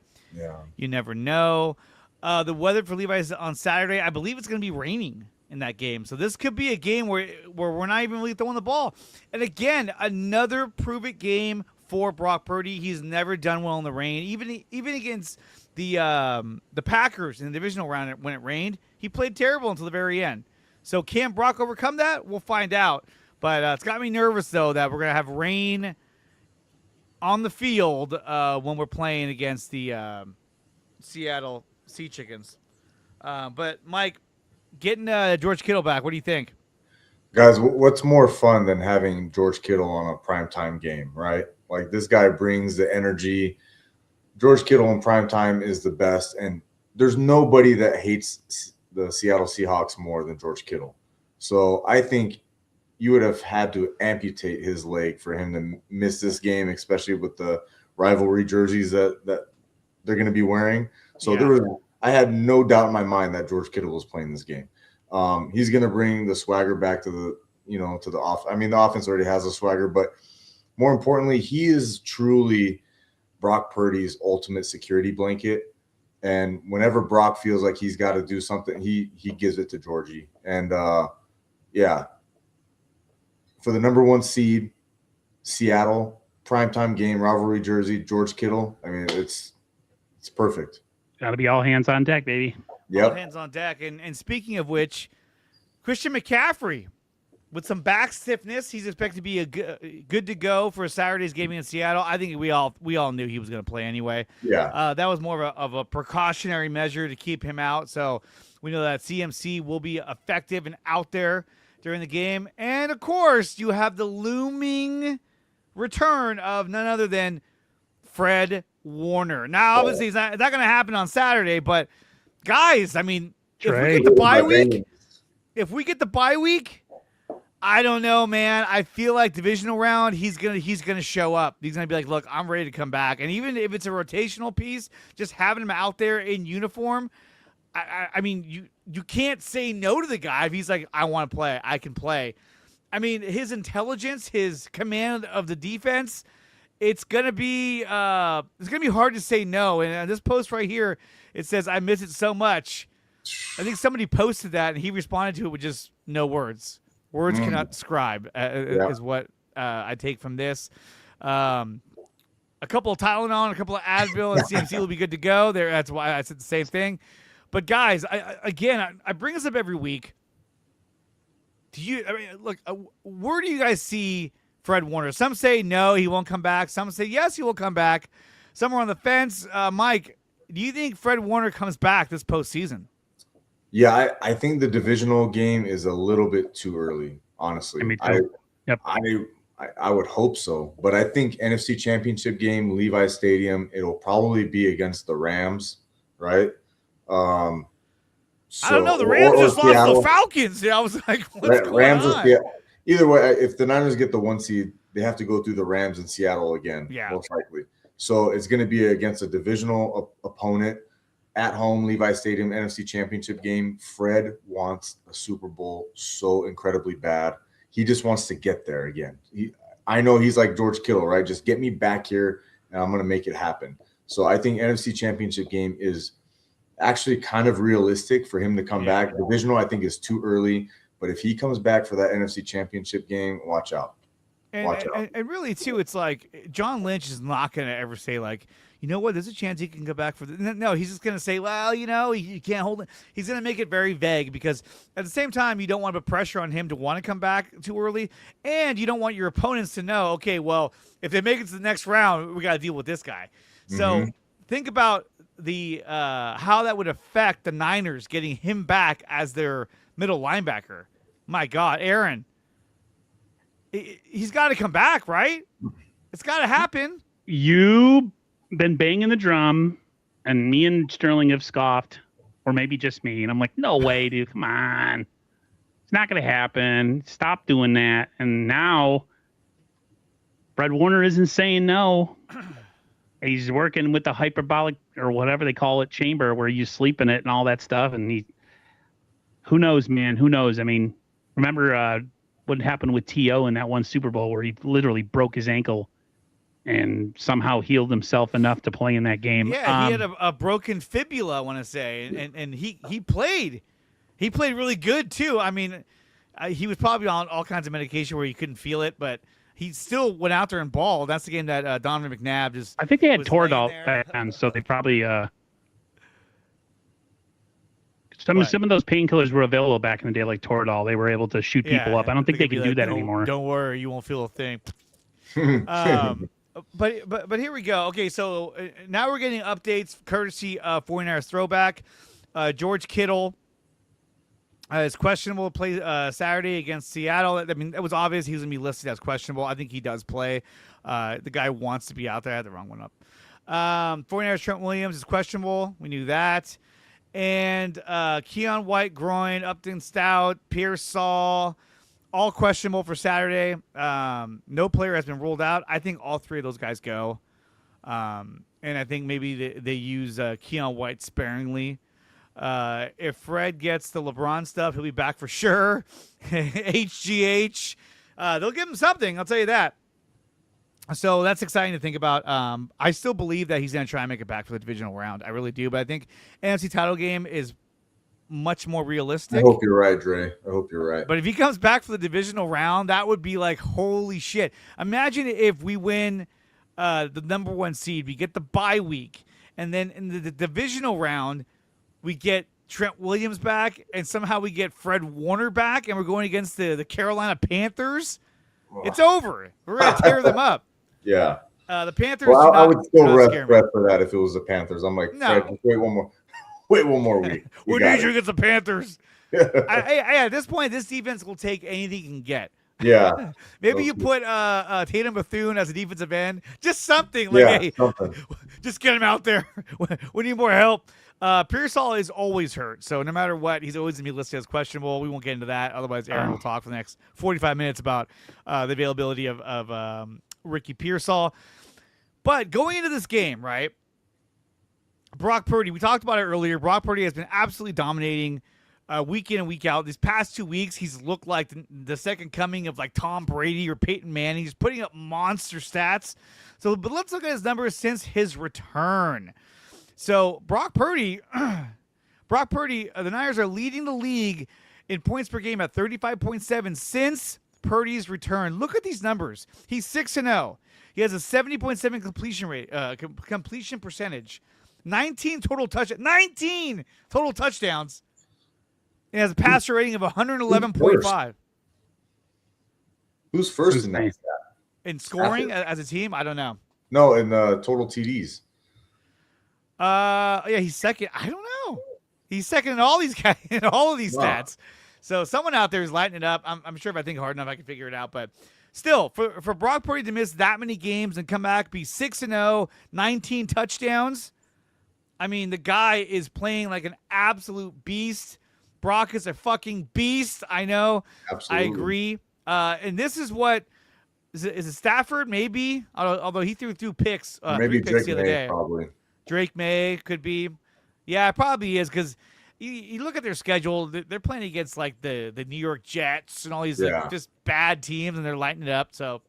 you never know. The weather for Levi's on Saturday, I believe it's going to be raining in that game. So this could be a game where we're not even really throwing the ball. And again, another prove-it game for Brock Purdy. He's never done well in the rain. Even against the Packers in the divisional round when it rained, he played terrible until the very end. So can Brock overcome that? We'll find out. But it's got me nervous, though, that we're going to have rain on the field when we're playing against the Seattle Sea Chickens. But, Mike, getting George Kittle back, what do you think? Guys, what's more fun than having George Kittle on a primetime game, right? Like, this guy brings the energy. George Kittle in primetime is the best, and there's nobody that hates the Seattle Seahawks more than George Kittle. So I think you would have had to amputate his leg for him to miss this game, especially with the rivalry jerseys that they're going to be wearing. So I had no doubt in my mind that George Kittle was playing this game. He's going to bring the swagger back to the off. I mean, the offense already has a swagger, but more importantly, he is truly Brock Purdy's ultimate security blanket. And whenever Brock feels like he's got to do something, he gives it to Georgie. And for the number 1 seed, Seattle, primetime game, rivalry jersey, George Kittle. I mean, it's perfect. Got to be all hands on deck, baby. All hands on deck. And speaking of which, Christian McCaffrey, with some back stiffness, he's expected to be good to go for Saturday's game in Seattle. I think we all knew he was going to play anyway. Yeah. That was more of a precautionary measure to keep him out. So we know that CMC will be effective and out there during the game. And, of course, you have the looming return of none other than Fred Warner. Now, obviously, it's not going to happen on Saturday, but, guys, I mean, if we get the bye week, I don't know, man. I feel like divisional round, he's gonna show up. He's gonna be like, look, I'm ready to come back. And even if it's a rotational piece, just having him out there in uniform, I mean, you can't say no to the guy if he's like, I want to play, I can play. I mean, his intelligence, his command of the defense it's gonna be hard to say no. And this post right here, it says, "I miss it so much." I think somebody posted that, and he responded to it with just no words. Words cannot describe, is what I take from this. A couple of Tylenol, a couple of Advil, and CMC will be good to go. That's why I said the same thing. But guys, I bring this up every week. Where do you guys see Fred Warner? Some say no, he won't come back. Some say yes, he will come back. Some are on the fence. Mike, do you think Fred Warner comes back this postseason? Yeah, I think the divisional game is a little bit too early, honestly. Me too. I would hope so, but I think NFC Championship game, Levi Stadium, it'll probably be against the Rams, right? I don't know. The Rams just lost the Falcons. I was like, what's going on? Either way, if the Niners get the 1 seed, they have to go through the Rams in Seattle again, most likely. So it's going to be against a divisional opponent at home, Levi Stadium, NFC Championship game. Fred wants a Super Bowl so incredibly bad. He just wants to get there again. I know he's like George Kittle, right? Just get me back here, and I'm going to make it happen. So I think NFC Championship game is actually kind of realistic for him to come back. Divisional, I think, is too early. But if he comes back for that NFC Championship game, watch out. And really, too, it's like John Lynch is not going to ever say, like, you know what, there's a chance he can go back for the – no, he's just going to say, well, you can't hold it. He's going to make it very vague because at the same time, you don't want to put pressure on him to want to come back too early, and you don't want your opponents to know, okay, well, if they make it to the next round, we got to deal with this guy. So think about the how that would affect the Niners getting him back as their middle linebacker. My God, Aaron, he's got to come back, right? It's got to happen. You been banging the drum, and me and Sterling have scoffed, or maybe just me, and I'm like, no way, dude, come on, it's not gonna happen, stop doing that. And now Fred Warner isn't saying no. He's working with the hyperbolic, or whatever they call it, chamber, where you sleep in it and all that stuff. And who knows, man, who knows? I mean, remember what happened with T.O. in that one Super Bowl where he literally broke his ankle and somehow healed himself enough to play in that game. Yeah, he had a broken fibula, I want to say, and he played. He played really good, too. I mean, he was probably on all kinds of medication where he couldn't feel it, but he still went out there and balled. That's the game that Donovan McNabb just I think they had Toradol back then, so they probably some of those painkillers were available back in the day, like Toradol. They were able to shoot people up. I don't think they can do that anymore. Don't worry, you won't feel a thing. But here we go. Okay, so now we're getting updates courtesy of 49ers Throwback. George Kittle is questionable to play Saturday against Seattle. I mean, it was obvious he was going to be listed as questionable. I think he does play. The guy wants to be out there. I had the wrong one up. 49ers Trent Williams is questionable. We knew that. And Keon White, groin, Upton Stout, Pearsall, all questionable for Saturday. No player has been ruled out. I think all three of those guys go. And I think maybe they use Keon White sparingly. If Fred gets the LeBron stuff, he'll be back for sure. HGH. They'll give him something, I'll tell you that. So that's exciting to think about. I still believe that he's going to try and make it back for the divisional round. I really do. But I think NFC title game is much more realistic. I hope you're right, Dre. I hope you're right. But if he comes back for the divisional round, that would be like, holy shit. Imagine if we win the number 1 seed, we get the bye week, and then in the divisional round, we get Trent Williams back, and somehow we get Fred Warner back, and we're going against the Carolina Panthers. It's over. We're going to tear them up. Yeah. The Panthers. Well, I would still rest Fred for that if it was the Panthers. I'm like, no. Fred, just wait one more week. We need you against the Panthers. At this point, this defense will take anything you can get. Yeah. Maybe you put Tatum Bethune as a defensive end. Just something. Like, hey, something. Just get him out there. We need more help. Pearsall is always hurt, so no matter what, he's always going to be listed as questionable. We won't get into that. Otherwise, Aaron will talk for the next 45 minutes about the availability of Ricky Pearsall. But going into this game, right, Brock Purdy, we talked about it earlier. Brock Purdy has been absolutely dominating week in and week out. These past 2 weeks, he's looked like the second coming of like Tom Brady or Peyton Manning. He's putting up monster stats. So, but let's look at his numbers since his return. So Brock Purdy, the Niners are leading the league in points per game at 35.7 since Purdy's return. Look at these numbers. He's 6-0. He has a 70.7 completion rate, completion percentage, 19 total touchdowns. He has a passer rating of 111.5. Who's first in that? In scoring as a team? I don't know. No, in total TDs. Yeah, he's second. I don't know. He's second in all these guys, in all of these stats. So someone out there is lighting it up. I'm sure if I think hard enough, I can figure it out. But still, for Brock Purdy to miss that many games and come back, be 6-0, 19 touchdowns. I mean, the guy is playing like an absolute beast. Brock is a fucking beast. I know. Absolutely. I agree. And this is what is it Stafford? Maybe, although he threw picks. Maybe 3 picks Drake the other May, day. probably. Drake May could be. Yeah, it probably is because you look at their schedule. They're playing against like the New York Jets and all these like, just bad teams, and they're lighting it up. So,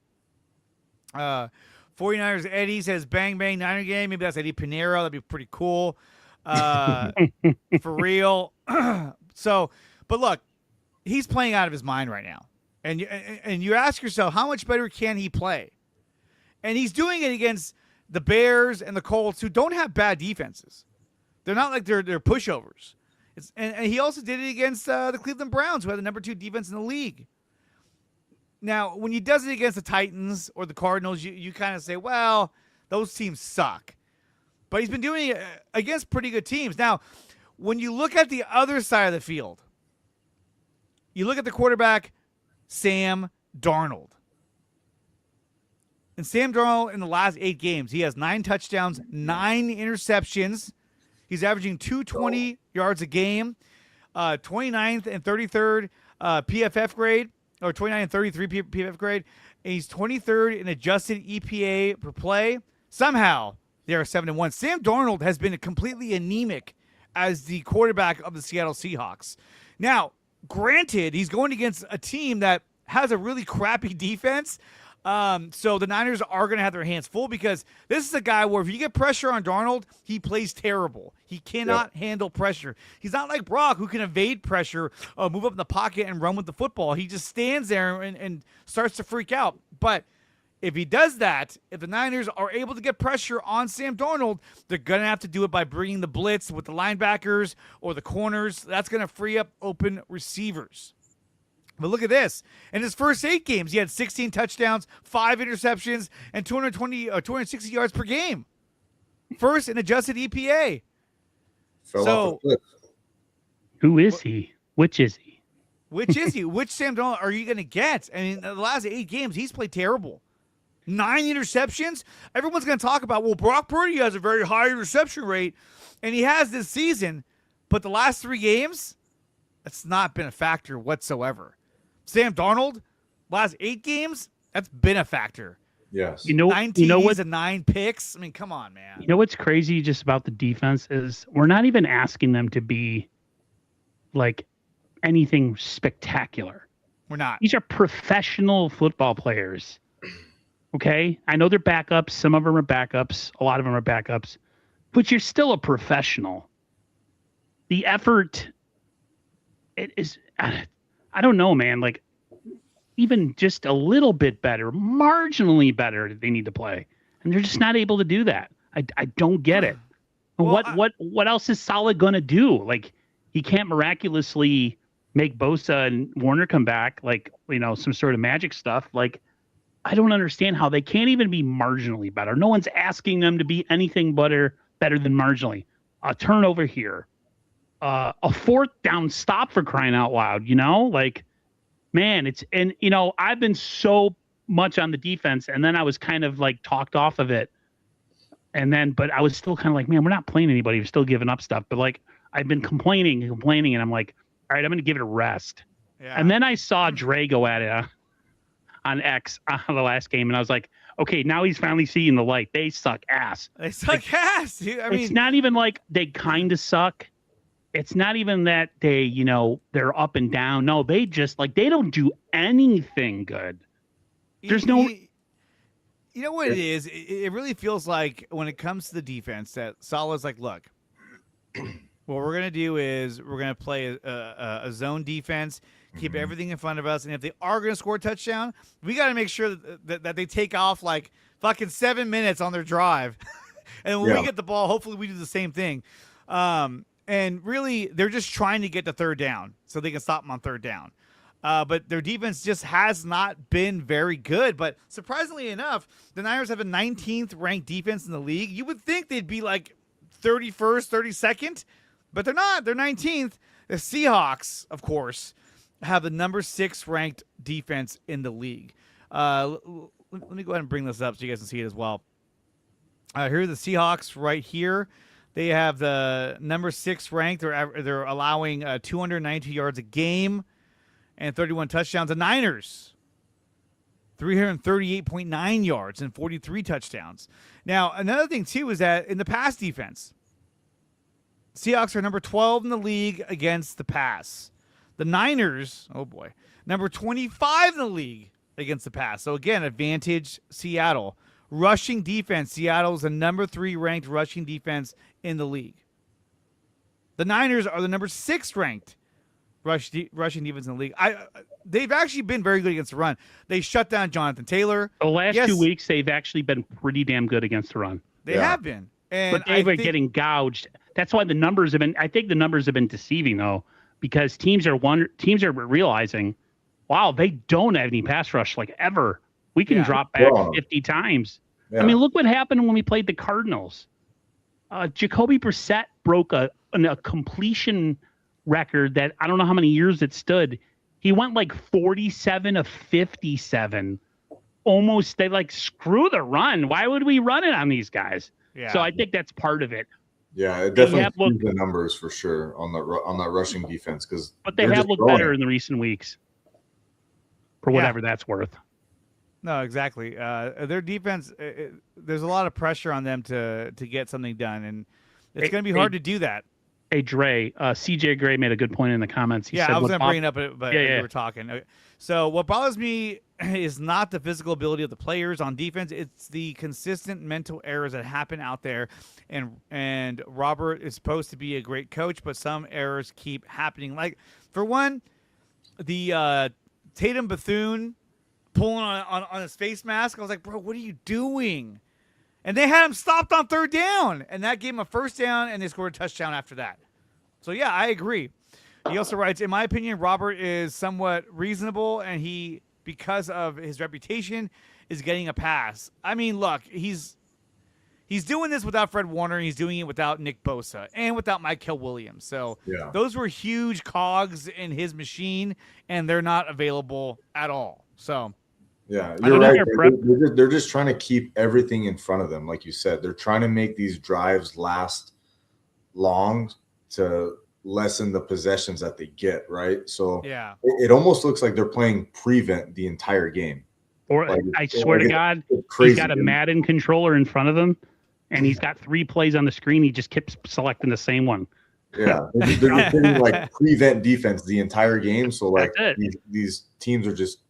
49ers Eddie says bang bang Niner game. Maybe that's Eddie Pinero. That'd be pretty cool. For real. So, but look, he's playing out of his mind right now, and you ask yourself how much better can he play, and he's doing it against the Bears and the Colts, who don't have bad defenses. They're not like they're pushovers. And he also did it against the Cleveland Browns, who had the number 2 defense in the league. Now, when he does it against the Titans or the Cardinals, you kind of say, well, those teams suck. But he's been doing it against pretty good teams. Now, when you look at the other side of the field, you look at the quarterback, Sam Darnold. And Sam Darnold in the last 8 games, he has 9 touchdowns, 9 interceptions. He's averaging 220 yards a game, 29th and 33rd PFF grade, or 29 and 33 PFF grade. And he's 23rd in adjusted EPA per play. Somehow, they are 7-1. Sam Darnold has been completely anemic as the quarterback of the Seattle Seahawks. Now, granted, he's going against a team that has a really crappy defense. So the Niners are going to have their hands full because this is a guy where if you get pressure on Darnold, he plays terrible. He cannot handle pressure. He's not like Brock, who can evade pressure, move up in the pocket, and run with the football. He just stands there and starts to freak out. But if he does that, if the Niners are able to get pressure on Sam Darnold, they're going to have to do it by bringing the blitz with the linebackers or the corners. That's going to free up open receivers. But look at this. In his first 8 games, he had 16 touchdowns, 5 interceptions, and 260 yards per game. First in adjusted EPA. Fell off the cliff. Who is he? Which is he? Which is he? Which Sam Darnold are you going to get? I mean, the last 8 games, he's played terrible. 9 interceptions. Everyone's going to talk about, well, Brock Purdy has a very high interception rate, and he has this season. But the last 3 games, that's not been a factor whatsoever. Sam Darnold, last 8 games, that's been a factor. Yes. 9 TDs and 9 picks. I mean, come on, man. You know what's crazy just about the defense is we're not even asking them to be like anything spectacular. We're not. These are professional football players. Okay? I know they're backups. Some of them are backups. A lot of them are backups. But you're still a professional. The effort, it is... I don't know, man. Like, even just a little bit better, marginally better, they need to play, and they're just not able to do that. I don't get it. Well, what else is Solid gonna do? Like, he can't miraculously make Bosa and Warner come back, like, you know, some sort of magic stuff. Like, I don't understand how they can't even be marginally better. No one's asking them to be anything better than marginally. A turnover here. A 4th down stop, for crying out loud, you know, like, man, I've been so much on the defense, and then I was kind of like talked off of it. But I was still kind of like, man, we're not playing anybody. We're still giving up stuff. But like, I've been complaining, and I'm like, all right, I'm going to give it a rest. Yeah. And then I saw Dre go at it on X on the last game, and I was like, okay, now he's finally seeing the light. They suck ass. They suck ass. I mean, it's not even like they kind of suck. it's not even that they, they're up and down. No, they just they don't do anything good. There's no. You know what it is? It really feels like when it comes to the defense that Salah's like, look, what we're going to do is we're going to play a zone defense, keep everything in front of us, and if they are going to score a touchdown, we got to make sure that they take off like fucking 7 minutes on their drive. And when we get the ball, hopefully we do the same thing. And really, they're just trying to get to third down so they can stop them on third down. But their defense just has not been very good. But surprisingly enough, the Niners have a 19th ranked defense in the league. You would think they'd be like 31st, 32nd, but they're not. They're 19th. The Seahawks, of course, have the number 6 ranked defense in the league. Let me go ahead and bring this up so you guys can see it as well. Here are the Seahawks right here. They have the number 6 ranked. They're allowing 292 yards a game and 31 touchdowns. The Niners, 338.9 yards and 43 touchdowns. Now, another thing, too, is that in the pass defense, Seahawks are number 12 in the league against the pass. The Niners, oh boy, number 25 in the league against the pass. So, again, advantage Seattle. Rushing defense, Seattle's the number 3 ranked rushing defense in the league. The Niners are the number 6 ranked rushing defense in the league. They've actually been very good against the run. They shut down Jonathan Taylor. The last 2 weeks, they've actually been pretty damn good against the run. They have been. And but they were getting gouged. That's why the numbers have been, I think the numbers have been deceiving, though, because teams are realizing, wow, they don't have any pass rush ever. We can drop back 50 times. Yeah. I mean, look what happened when we played the Cardinals. Jacoby Brissett broke a completion record that I don't know how many years it stood. He went 47 of 57. Almost, they screw the run. Why would we run it on these guys? Yeah. So I think that's part of it. Yeah, it definitely the numbers for sure on that rushing defense but they have looked better in the recent weeks. For whatever that's worth. No, exactly. Their defense, there's a lot of pressure on them to get something done, and it's going to be hard to do that. Hey, Dre, CJ Gray made a good point in the comments. He said, I was going to bring it up, but we were talking. Okay. So what bothers me is not the physical ability of the players on defense. It's the consistent mental errors that happen out there. And Robert is supposed to be a great coach, but some errors keep happening. For one, the Tatum Bethune pulling on his face mask. I was like, bro, what are you doing? And they had him stopped on third down, and that gave him a first down, and they scored a touchdown after that. So, yeah, I agree. He also writes, in my opinion, Robert is somewhat reasonable, and he, because of his reputation, is getting a pass. I mean, look, he's doing this without Fred Warner, and he's doing it without Nick Bosa and without Michael Williams. So those were huge cogs in his machine, and they're not available at all. So, yeah, you're right. They're just trying to keep everything in front of them. Like you said, they're trying to make these drives last long to lessen the possessions that they get, right? So it almost looks like they're playing prevent the entire game. Or I swear to God, he's got a Madden controller in front of him, and he's got 3 plays on the screen. He just keeps selecting the same one. Yeah, they're just hitting prevent defense the entire game. So these teams are just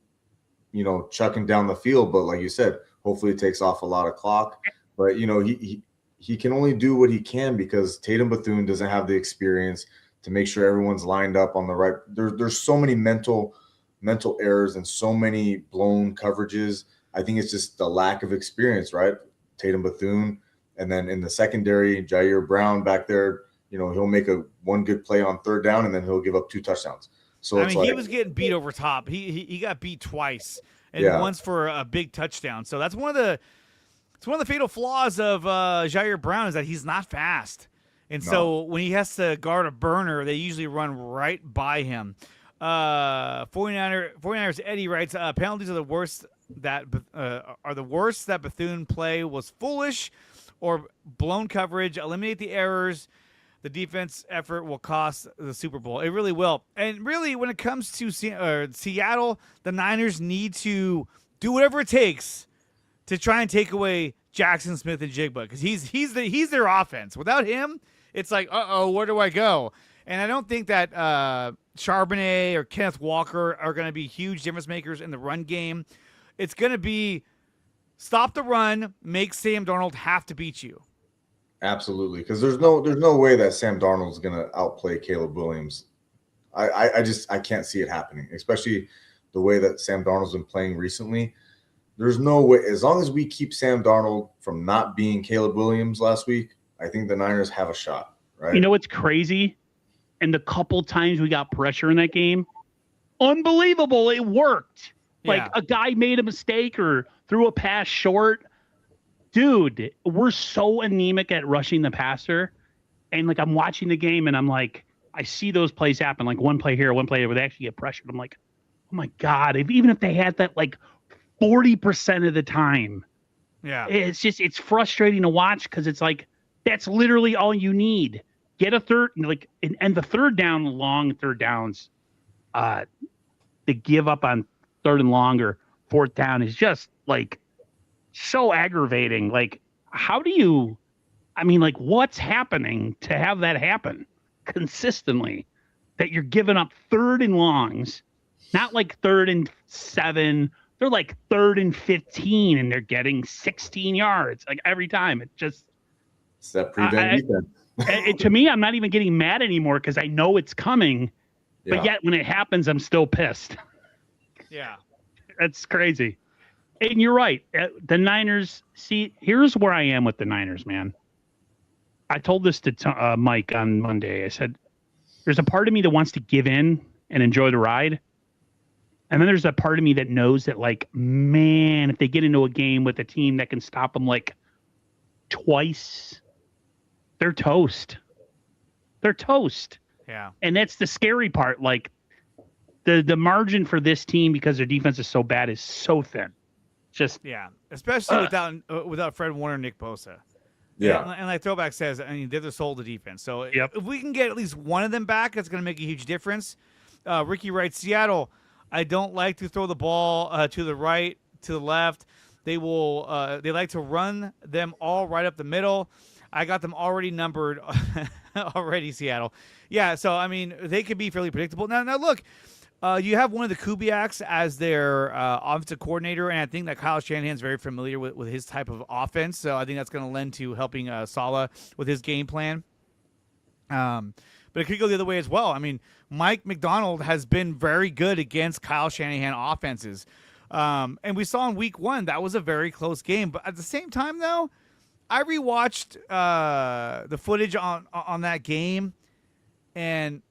chucking down the field, but like you said, hopefully it takes off a lot of clock. But he can only do what he can because Tatum Bethune doesn't have the experience to make sure everyone's lined up on the right. There's so many mental errors and so many blown coverages. I think it's just the lack of experience, right? Tatum Bethune, and then in the secondary, Jair Brown back there. He'll make one good play on third down, and then he'll give up 2 touchdowns. So he was getting beat over top. He got beat twice, and once for a big touchdown. So that's one of the fatal flaws of Jair Brown is that he's not fast. And so when he has to guard a burner, they usually run right by him. 49ers Eddie writes, penalties are the worst that Bethune play was foolish or blown coverage. Eliminate the errors. The defense effort will cost the Super Bowl. It really will. And really, when it comes to Seattle, the Niners need to do whatever it takes to try and take away Jackson Smith and Jigba because he's their offense. Without him, it's like, where do I go? And I don't think that Charbonnet or Kenneth Walker are going to be huge difference makers in the run game. It's going to be stop the run, make Sam Darnold have to beat you. Absolutely, because there's no way that Sam Darnold's going to outplay Caleb Williams. I can't see it happening, especially the way that Sam Darnold's been playing recently. There's no way, as long as we keep Sam Darnold from not being Caleb Williams last week, I think the Niners have a shot, right? You know what's crazy? And the couple times we got pressure in that game, unbelievable. It worked. Like a guy made a mistake or threw a pass short. Dude, we're so anemic at rushing the passer. And like I'm watching the game and I'm like, I see those plays happen. Like one play here, one play there where they actually get pressured. I'm like, oh my God, even if they had that like 40% of the time. Yeah. It's frustrating to watch because it's like, that's literally all you need. Get a third, like, and the third down, long third downs, the give up on third and long or fourth down is just like so aggravating. Like, how do you, I mean, like, what's happening to have that happen consistently? That you're giving up third and longs, not like 3rd and 7. They're like 3rd and 15, and they're getting 16 yards like every time. It's that prevent defense. To me, I'm not even getting mad anymore because I know it's coming. Yeah. But yet when it happens, I'm still pissed. Yeah. That's crazy. And you're right. The Niners, see, here's where I am with the Niners, man. I told this to Mike on Monday. I said, there's a part of me that wants to give in and enjoy the ride. And then there's a part of me that knows that, like, man, if they get into a game with a team that can stop them, like, twice, they're toast. They're toast. Yeah. And that's the scary part. Like, the margin for this team, because their defense is so bad, is so thin. Just especially without Fred Warner, Nick Bosa. Yeah. And like Throwback says, I mean, they're the soul of the defense. So if we can get at least one of them back, that's going to make a huge difference. Ricky writes, Seattle, I don't like to throw the ball to the right, to the left. They like to run them all right up the middle. I got them already numbered already, Seattle. Yeah, so, I mean, they could be fairly predictable. Now look, you have one of the Kubiaks as their offensive coordinator, and I think that Kyle Shanahan's very familiar with his type of offense, so I think that's going to lend to helping Saleh with his game plan. But it could go the other way as well. I mean, Mike McDonald has been very good against Kyle Shanahan offenses. And we saw in week 1, that was a very close game. But at the same time, though, I rewatched the footage on that game, and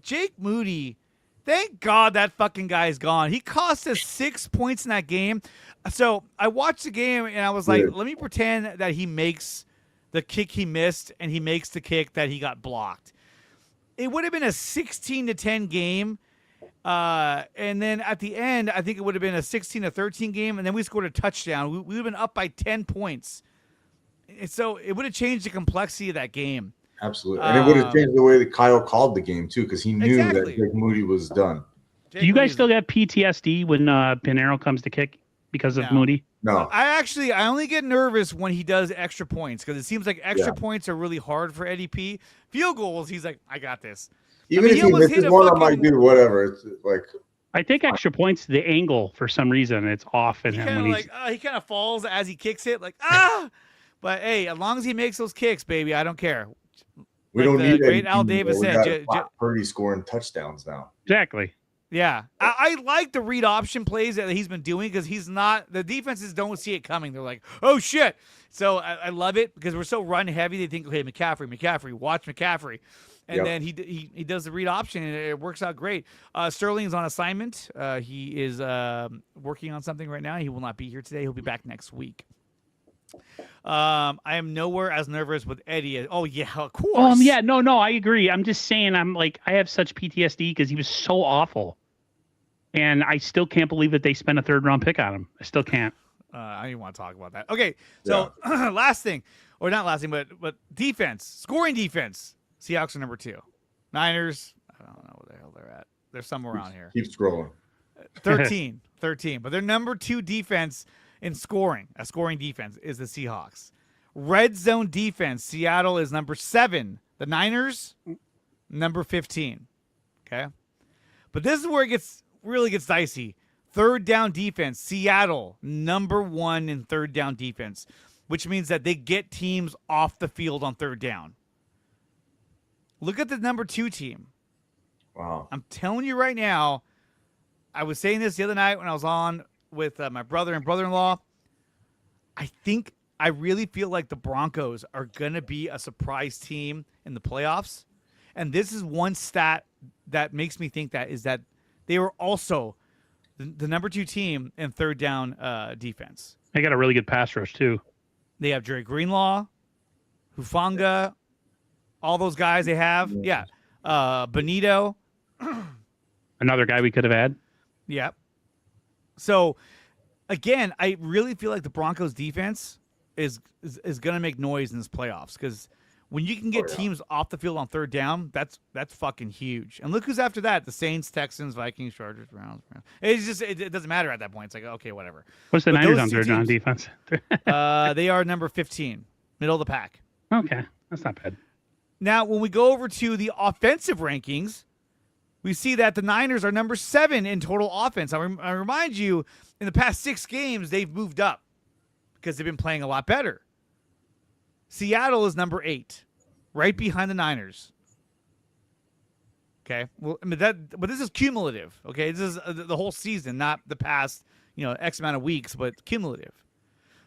Jake Moody, thank God that fucking guy is gone. He cost us 6 points in that game. So I watched the game, and I was like, let me pretend that he makes the kick he missed, and he makes the kick that he got blocked. It would have been a 16-10 game. And then at the end, I think it would have been a 16-13 game, and then we scored a touchdown. We would have been up by 10 points. And so it would have changed the complexity of that game. Absolutely. And it would have changed the way that Kyle called the game, too, because he knew that Jake Moody was done. Do you guys still get PTSD when Pinheiro comes to kick because of Moody? No. I only get nervous when he does extra points because it seems like extra points are really hard for Eddie P. Field goals, he's like, I got this. Even if he misses one, I'm like, dude, whatever. It's like, I think extra points, the angle for some reason it's off in him when he kind of falls as he kicks it, like But hey, as long as he makes those kicks, baby, I don't care. We don't need great Al Davis said. Purdy scoring touchdowns now. Exactly. Yeah, I like the read option plays that he's been doing because the defenses don't see it coming. They're like, oh shit. So I love it because we're so run heavy. They think, okay, McCaffrey, watch McCaffrey. And then he does the read option, and it works out great. Sterling's on assignment. He is working on something right now. He will not be here today. He'll be back next week. I am nowhere as nervous with Eddie. Oh, yeah, of course. No, I agree. I'm just saying I have such PTSD because he was so awful. And I still can't believe that they spent a 3rd-round pick on him. I still can't. I don't even want to talk about that. Okay, so last thing, or not last thing, but defense, scoring defense. Seahawks are number 2. Niners, I don't know where the hell they're at. They're somewhere around here. Keep scrolling. 13. But their number 2 defense in scoring, a scoring defense, is the Seahawks. Red zone defense, Seattle is number 7. The Niners, number 15. Okay. But this is where it really gets dicey. Third down defense. Seattle, number 1 in third down defense, which means that they get teams off the field on third down. Look at the number 2 team. Wow. I'm telling you right now, I was saying this the other night when I was on with my brother and brother-in-law. I really feel like the Broncos are going to be a surprise team in the playoffs. And this is one stat that makes me think that is that they were also the number 2 team in third down defense. They got a really good pass rush, too. They have Jerry Greenlaw, Hufanga, all those guys they have. Yeah. Benito. Another guy we could have had. Yeah. So, again, I really feel like the Broncos defense is going to make noise in this playoffs because when you can get teams off the field on third down, that's fucking huge. And look who's after that: the Saints, Texans, Vikings, Chargers, Browns. It's just it doesn't matter at that point. It's like, okay, whatever. What's the Niners on third down defense? They are number 15, middle of the pack. Okay, that's not bad. Now, when we go over to the offensive rankings, we see that the Niners are number 7 in total offense. I remind you, in the past 6 games, they've moved up because they've been playing a lot better. Seattle is number 8, right behind the Niners. Okay, well, but this is cumulative. Okay, this is the whole season, not the past, X amount of weeks, but cumulative.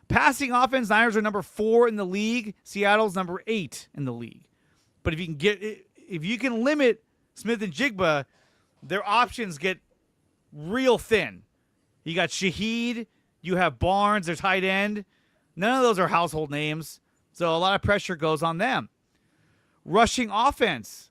Passing offense, Niners are number 4 in the league. Seattle's number 8 in the league. But if you can limit Smith and Jigba, their options get real thin. You got Shaheed, you have Barnes, their tight end. None of those are household names, so a lot of pressure goes on them. Rushing offense.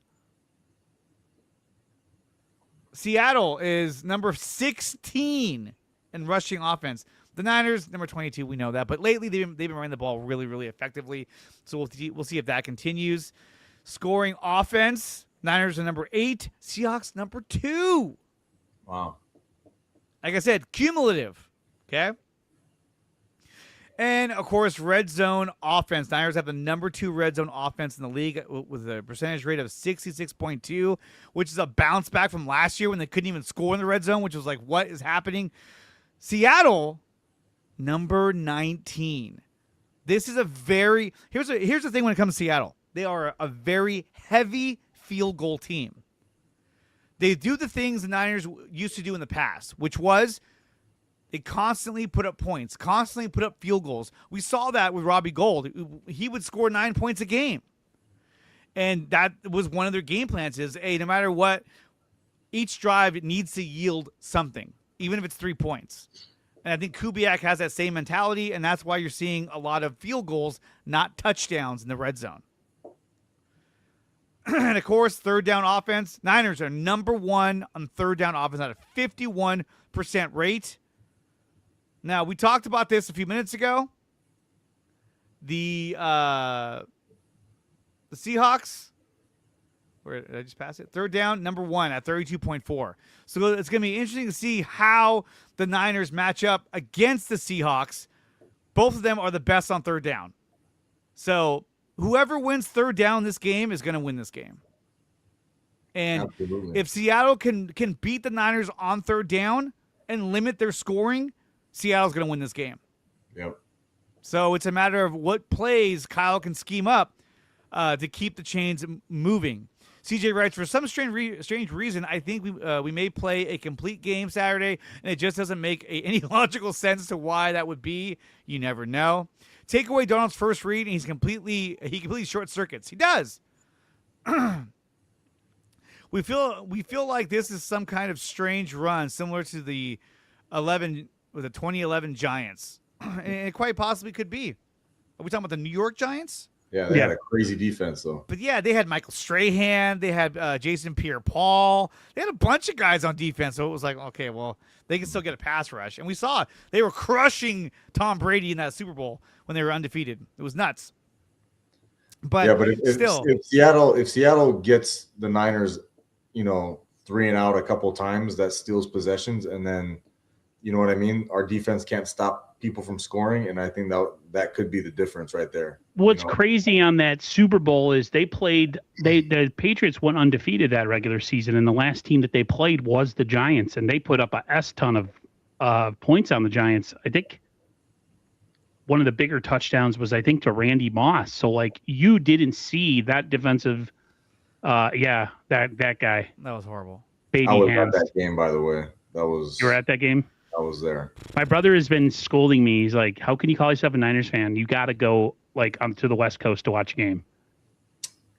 Seattle is number 16 in rushing offense. The Niners, number 22, we know that. But lately, they've been running the ball really, really effectively. So we'll see if that continues. Scoring offense, Niners are number 8. Seahawks, number 2. Wow. Like I said, cumulative. Okay? And, of course, red zone offense. Niners have the number 2 red zone offense in the league with a percentage rate of 66.2, which is a bounce back from last year when they couldn't even score in the red zone, which was like, what is happening? Seattle, number 19. This is here's the thing when it comes to Seattle. They are a very heavy field goal team. They do the things the Niners used to do in the past, which was they constantly put up points, constantly put up field goals. We saw that with Robbie Gould. He would score 9 points a game. And that was one of their game plans is, hey, no matter what, each drive needs to yield something, even if it's 3 points. And I think Kubiak has that same mentality, and that's why you're seeing a lot of field goals, not touchdowns in the red zone. And, of course, third down offense. Niners are number 1 on third down offense at a 51% rate. Now, we talked about this a few minutes ago. The Seahawks, where did I just pass it? Third down, number 1 at 32.4. So it's going to be interesting to see how the Niners match up against the Seahawks. Both of them are the best on third down. So whoever wins third down this game is going to win this game. And Absolutely. If Seattle can beat the Niners on third down and limit their scoring, Seattle's going to win this game. Yep. So it's a matter of what plays Kyle can scheme up to keep the chains moving. CJ writes, for some strange reason, I think we may play a complete game Saturday, and it just doesn't make any logical sense to why that would be. You never know. Take away Donald's first read, and he completely short circuits. He does. We feel like this is some kind of strange run, similar to the 2011 Giants, and it quite possibly could be. Are we talking about the New York Giants? Yeah, they had a crazy defense, though. But yeah, they had Michael Strahan. They had Jason Pierre-Paul. They had a bunch of guys on defense. So it was like, okay, well, they can still get a pass rush. And we saw it. They were crushing Tom Brady in that Super Bowl when they were undefeated. It was nuts. But, if Seattle gets the Niners, 3 and out a couple of times, that steals possessions, and then, You know what I mean? Our defense can't stop people from scoring, and I think that could be the difference right there. What's crazy on that Super Bowl is the Patriots went undefeated that regular season, and the last team that they played was the Giants, and they put up a ton of points on the Giants. I think one of the bigger touchdowns was, I think, to Randy Moss. So, like, you didn't see that defensive, that guy. That was horrible. I was at that game, by the way. You were at that game? I was there. My brother has been scolding me. He's like, how can you call yourself a Niners fan? You got to go, like, to the West Coast to watch a game.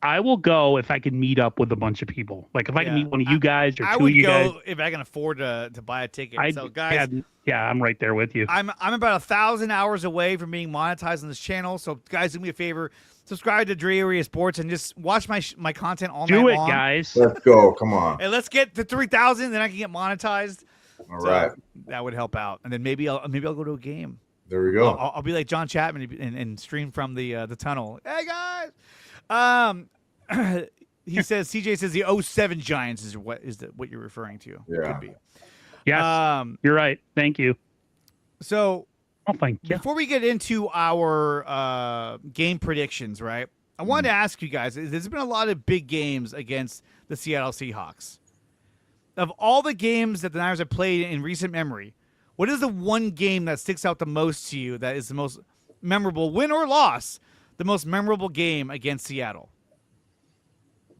I will go if I can meet up with a bunch of people. Like, if I can meet one of you guys or two of you guys. I would go if I can afford to buy a ticket. So, guys, I'm right there with you. I'm about 1,000 hours away from being monetized on this channel. So, guys, do me a favor. Subscribe to Dre Area Sports and just watch my content all night long. Do it, guys. Let's go. Come on. And let's get to 3,000, then I can get monetized. All right. That would help out. And then maybe I'll go to a game. There we go. I'll be like John Chapman and stream from the tunnel. Hey, guys. He says, CJ says the 07 Giants is what you're referring to. Yeah. Could be. Yes, you're right. Thank you. So, thank you. Before we get into our game predictions, right? I wanted to ask you guys, there's been a lot of big games against the Seattle Seahawks. Of all the games that the Niners have played in recent memory, what is the one game that sticks out the most to you that is the most memorable, win or loss, the most memorable game against Seattle?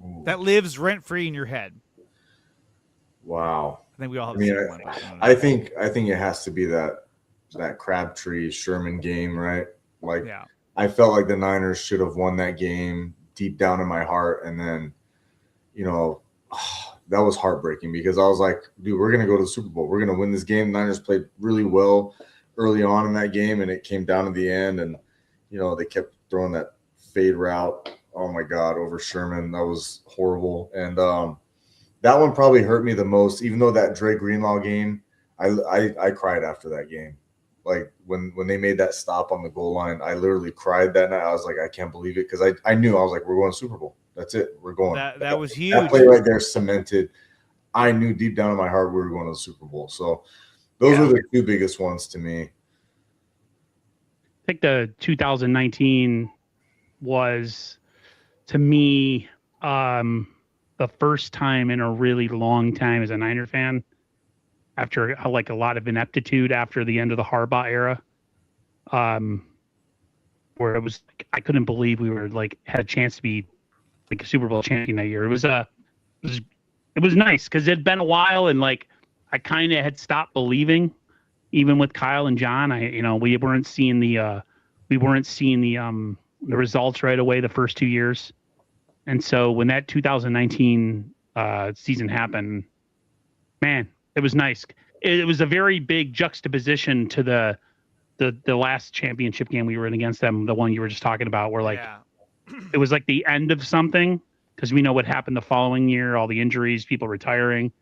Ooh. That lives rent-free in your head? Wow. I think we all have the same one. I think it has to be that Crabtree Sherman game, right? Like, yeah. I felt like the Niners should have won that game deep down in my heart. And then, that was heartbreaking because I was like, dude, we're going to go to the Super Bowl. We're going to win this game. The Niners played really well early on in that game, and it came down to the end. And, they kept throwing that fade route. Oh, my God, over Sherman. That was horrible. And that one probably hurt me the most, even though that Dre Greenlaw game, I cried after that game. Like, when they made that stop on the goal line, I literally cried that night. I was like, I can't believe it, because I knew. I was like, we're going to Super Bowl. That's it. We're going. That was huge. That play right there cemented. I knew deep down in my heart we were going to the Super Bowl. So those were the two biggest ones to me. I think the 2019 was, to me, the first time in a really long time as a Niner fan, after like a lot of ineptitude after the end of the Harbaugh era, where it was, I couldn't believe we were had a chance to be like a Super Bowl champion that year. It was nice because it had been a while, and I kind of had stopped believing, even with Kyle and John. We weren't seeing the results right away the first 2 years, and so when that 2019 season happened, man, it was nice. It was a very big juxtaposition to the last championship game we were in against them, the one you were just talking about, where it was like the end of something, because we know what happened the following year, all the injuries, people retiring.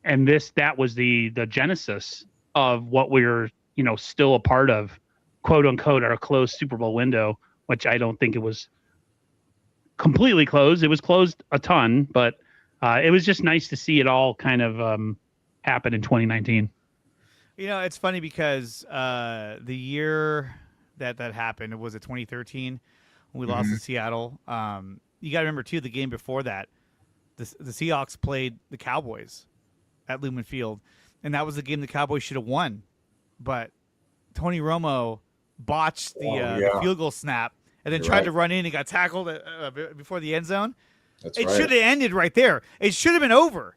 And that was the genesis of what we're, still a part of, quote unquote, our closed Super Bowl window, which I don't think it was completely closed. It was closed a ton, but it was just nice to see it all kind of happen in 2019. It's funny because the year that happened, was it 2013? We lost to Seattle. You got to remember, too, the game before that, the Seahawks played the Cowboys at Lumen Field, and that was the game the Cowboys should have won. But Tony Romo botched the field goal snap and then tried to run in and got tackled before the end zone. It should have ended right there. It should have been over.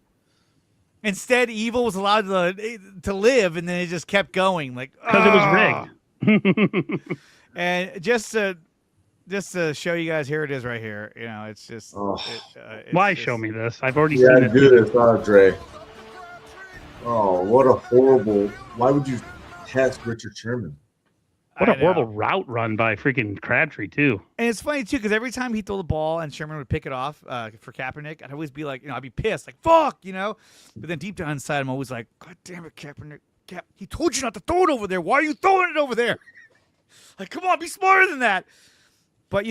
Instead, Evil was allowed to live, and then it just kept going. Because it was rigged. And just to show you guys, here it is right here. It's just. Why show me this? I've already seen it. Do this, Dre. Oh, what a horrible! Why would you test Richard Sherman? What a horrible route run by freaking Crabtree too. And it's funny too, because every time he threw the ball and Sherman would pick it off for Kaepernick, I'd always be like, I'd be pissed, like fuck, But then deep down inside, I'm always like, God damn it, Kaepernick! He told you not to throw it over there. Why are you throwing it over there? Like, come on, be smarter than that. But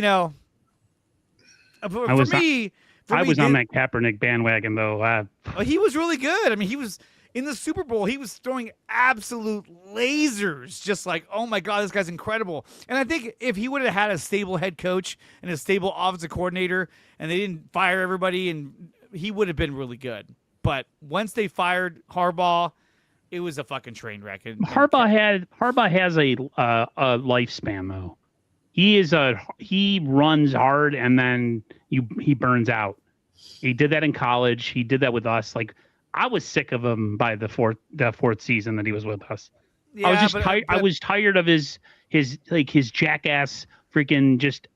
for me, I was on that Kaepernick bandwagon though. he was really good. I mean, he was In the Super Bowl, he was throwing absolute lasers, just like, oh my God, this guy's incredible. And I think if he would have had a stable head coach and a stable offensive coordinator, and they didn't fire everybody, and he would have been really good. But once they fired Harbaugh, it was a fucking train wreck. Harbaugh has a lifespan though. He runs hard and then he burns out. He did that in college. He did that with us. Like, I was sick of him by the fourth season that he was with us. Yeah, I was just I was tired of his jackass freaking just.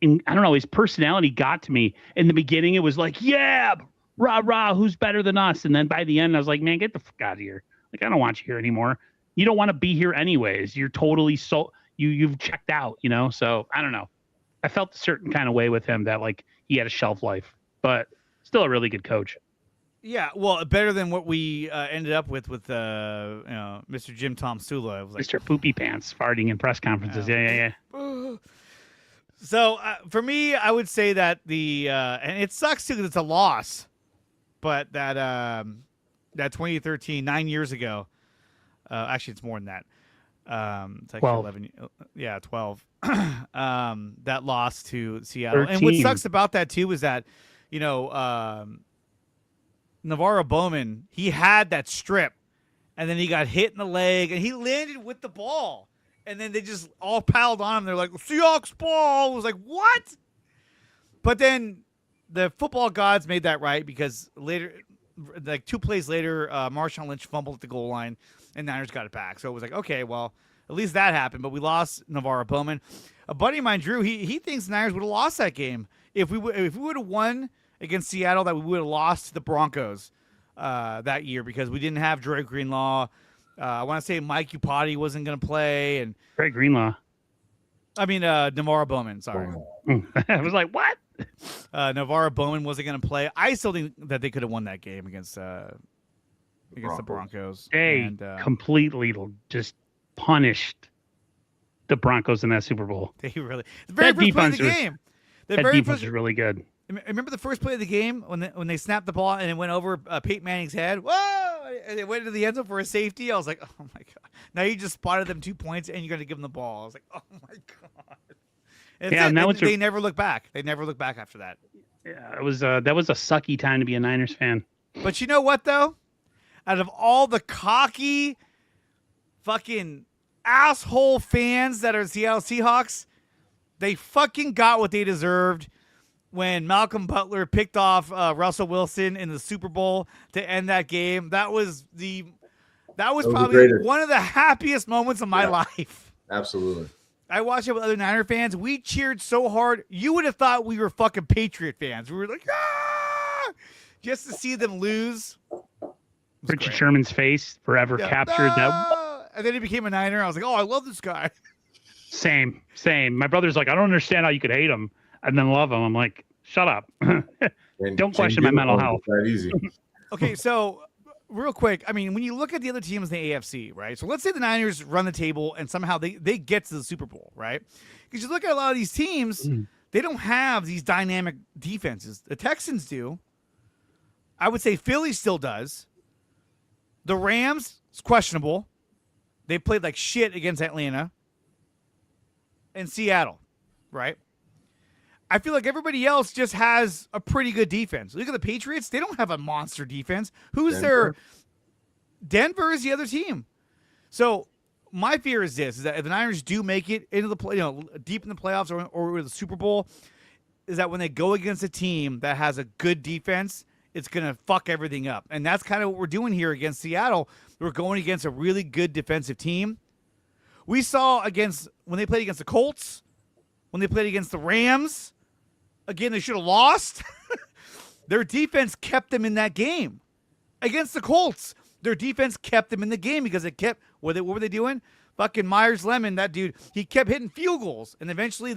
I don't know. His personality got to me. In the beginning, it was like, yeah, rah rah, who's better than us? And then by the end, I was like, man, get the fuck out of here. Like, I don't want you here anymore. You don't want to be here anyways. You're totally you've checked out, you know. So I don't know. I felt a certain kind of way with him that like he had a shelf life, but still a really good coach. Yeah, well, better than what we ended up with Mr. Jim Tom Sula. Like, Mr. Poopy Pants farting in press conferences. Yeah. So for me, I would say that and it sucks too because it's a loss, but that 2013, 9 years ago, actually it's more than that. It's actually 12. 11. Yeah, 12. That loss to Seattle. 13. And what sucks about that too is that, Navarro Bowman, he had that strip, and then he got hit in the leg, and he landed with the ball. And then they just all piled on him. They're like, Seahawks ball. I was like, what? But then the football gods made that right because later, like 2 plays later, Marshawn Lynch fumbled at the goal line, and Niners got it back. So it was like, okay, well, at least that happened. But we lost Navarro Bowman. A buddy of mine, Drew, he thinks the Niners would have lost that game. If we would have won against Seattle, that we would have lost to the Broncos that year because we didn't have Dre Greenlaw. I want to say Mike Upati wasn't going to play, and Dre Greenlaw. I mean Navarro Bowman. Sorry, I was like, what? Navarro Bowman wasn't going to play. I still think that they could have won that game against the Broncos. They completely just punished the Broncos in that Super Bowl. They really the very first play of the game. That defense was really good. Remember the first play of the game when they snapped the ball and it went over Peyton Manning's head? Whoa! And it went to the end zone for a safety. I was like, oh my God. Now you just spotted them 2 points and you're going to give them the ball. I was like, oh my God. And they never look back. They never look back after that. Yeah, that was a sucky time to be a Niners fan. But you know what, though? Out of all the cocky fucking asshole fans that are Seattle Seahawks, they fucking got what they deserved when Malcolm Butler picked off Russell Wilson in the Super Bowl to end that game. That was probably one of the happiest moments of my life. Absolutely. I watched it with other Niner fans. We cheered so hard. You would have thought we were fucking Patriot fans. We were like, ah! Just to see them lose. Richard Sherman's face forever captured that. And then he became a Niner. I was like, oh, I love this guy. Same. My brother's like, I don't understand how you could hate him and then love him. I'm like, shut up. Don't question my mental health. That easy. Okay, so real quick, I mean, when you look at the other teams in the AFC, right? So let's say the Niners run the table and somehow they get to the Super Bowl, right? Because you look at a lot of these teams, they don't have these dynamic defenses. The Texans do. I would say Philly still does. The Rams, it's questionable. They played like shit against Atlanta. And Seattle, right? I feel like everybody else just has a pretty good defense. Look at the Patriots. They don't have a monster defense. Who's their... Denver is the other team. So my fear is this, is that if the Niners do make it into the deep in the playoffs or the Super Bowl, is that when they go against a team that has a good defense, it's going to fuck everything up. And that's kind of what we're doing here against Seattle. We're going against a really good defensive team. We saw when they played against the Colts, when they played against the Rams, again, they should have lost. Their defense kept them in that game. Against the Colts, their defense kept them in the game because it kept, what were they doing? Fucking Myers Lemon, that dude, he kept hitting field goals. And eventually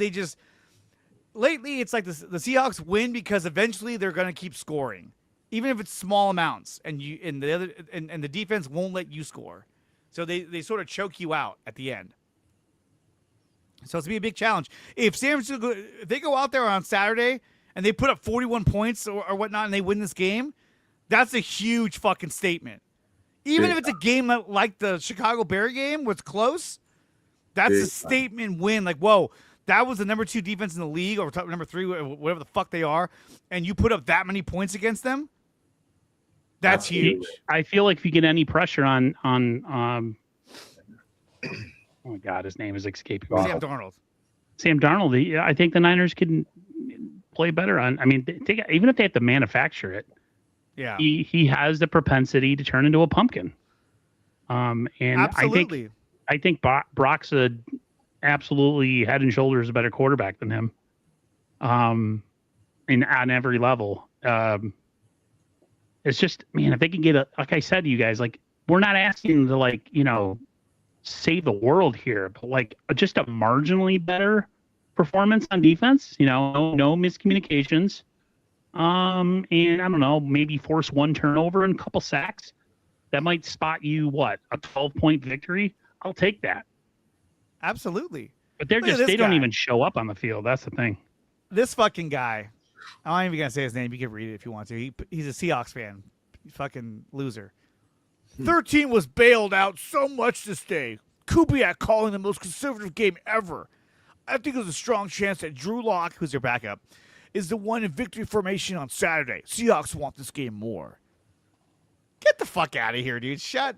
lately it's like the Seahawks win because eventually they're going to keep scoring. Even if it's small amounts and the defense won't let you score. So they sort of choke you out at the end. So it's going to be a big challenge. If San Francisco, if they go out there on Saturday and they put up 41 points or whatnot and they win this game, that's a huge fucking statement. Even if it's a game like the Chicago Bear game, where it's close, that's a statement win. Like, whoa, that was the number 2 defense in the league, or number 3, whatever the fuck they are, and you put up that many points against them. That's huge. I feel like if you get any pressure on oh my God, his name is escaping me. Sam Darnold. Sam Darnold. I think the Niners can play better on. I mean, even if they have to manufacture it, yeah, he has the propensity to turn into a pumpkin. And absolutely. I think Brock's a absolutely head and shoulders a better quarterback than him. On every level. It's just, man, if they can get like I said to you guys, like, we're not asking to, like, save the world here, but like just a marginally better performance on defense, no miscommunications. And I don't know, maybe force 1 turnover and a couple sacks. That might spot you a 12-point victory. I'll take that. Absolutely. But they don't even show up on the field. That's the thing. This fucking guy, I'm not even gonna say his name. You can read it if you want to. He's a Seahawks fan. Fucking loser. 13 was bailed out so much this day. Kubiak calling the most conservative game ever. I think there's a strong chance that Drew Lock, who's their backup, is the one in victory formation on Saturday. Seahawks want this game more. Get the fuck out of here, dude. Shut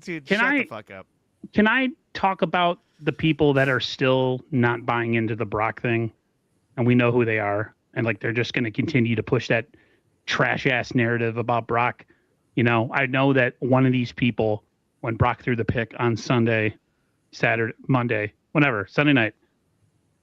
the fuck up. Can I talk about the people that are still not buying into the Brock thing? And we know who they are. And like, they're just going to continue to push that trash ass narrative about Brock. I know that one of these people, when Brock threw the pick on Sunday, Saturday, Monday, whenever, Sunday night,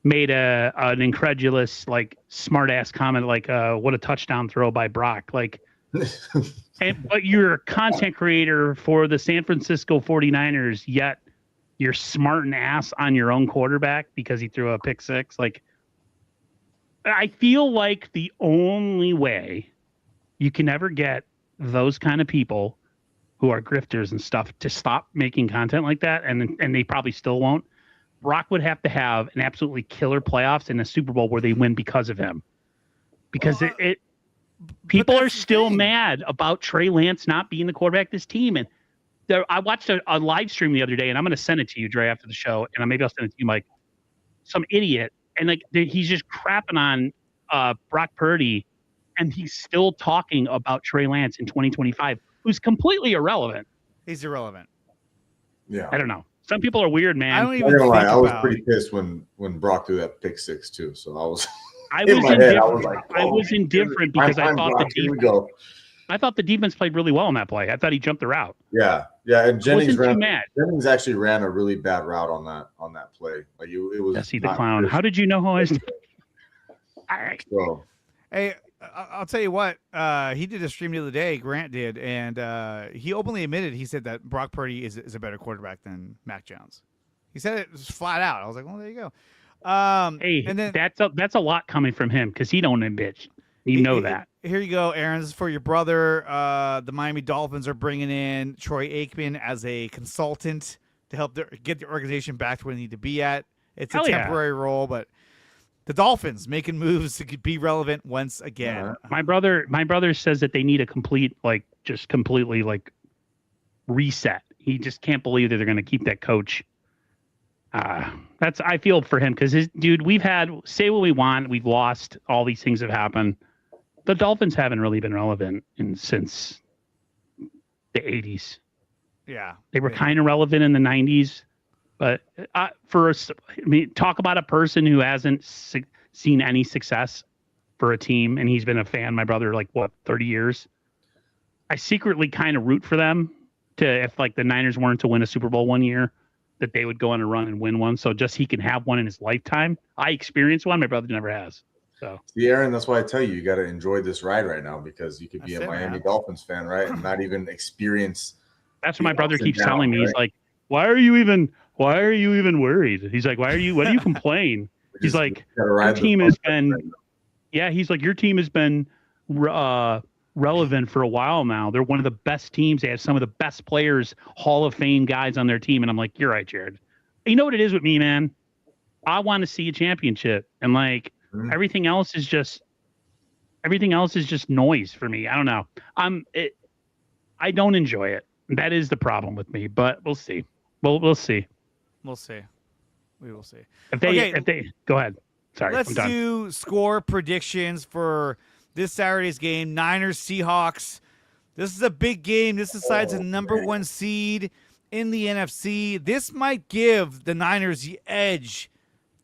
made an incredulous, like, smart ass comment, like, what a touchdown throw by Brock. Like, but you're a content creator for the San Francisco 49ers, yet you're smarting ass on your own quarterback because he threw a pick 6. Like, I feel like the only way you can ever get those kind of people who are grifters and stuff to stop making content like that, and they probably still won't, Brock would have to have an absolutely killer playoffs and a Super Bowl where they win because of him. Because people are still mad about Trey Lance not being the quarterback of this team. And I watched a live stream the other day, and I'm going to send it to you, Dre, after the show, and maybe I'll send it to you, Mike. Some idiot, and like he's just crapping on Brock Purdy, and he's still talking about Trey Lance in 2025, who's completely irrelevant. He's irrelevant. Yeah, I don't know. Some people are weird, man. I don't even think I was pretty pissed when Brock threw that pick 6 too. So I was. I was indifferent because I thought the defense played really well on that play. I thought he jumped the route. Yeah, and Jennings actually ran a really bad route on that play. Like it was. Jesse the clown. How did you know who I was? All right. So, hey, I'll tell you what. He did a stream the other day. Grant did, and he openly admitted. He said that Brock Purdy is a better quarterback than Mac Jones. He said it flat out. I was like, well, there you go. Hey, and then that's a lot coming from him because he don't bitch. You know that. Here you go, Aaron. This is for your brother. The Miami Dolphins are bringing in Troy Aikman as a consultant to help get the organization back to where they need to be at. It's a temporary role, but the Dolphins making moves to be relevant once again. My brother says that they need a completely reset. He just can't believe that they're going to keep that coach. I feel for him because we've had, say what we want, we've lost, all these things have happened. The Dolphins haven't really been relevant since the 80s. Yeah. They were kind of relevant in the 90s, but talk about a person who hasn't seen any success for a team, and he's been a fan, my brother, 30 years. I secretly kind of root for them if the Niners weren't to win a Super Bowl one year, that they would go on a run and win one. So just he can have one in his lifetime. I experienced one. My brother never has. So see, Aaron, that's why I tell you got to enjoy this ride right now, because you could be a Miami Dolphins fan, right, and not even experience. That's what my brother keeps telling me. Right? He's like, why are you even worried? He's like, why do you complain? He's like, your team has been, he's like, your team has been relevant for a while now. They're one of the best teams. They have some of the best players, Hall of Fame guys on their team. And I'm like, you're right, Jared. You know what it is with me, man? I want to see a championship, and everything else is just noise for me. I don't know. I don't enjoy it. That is the problem with me, but we'll see. We'll see. We'll see. We will see. If they go ahead. Sorry, Let's I'm done. do score predictions for this Saturday's game. Niners Seahawks. This is a big game. This decides a number 1 seed in the NFC. This might give the Niners the edge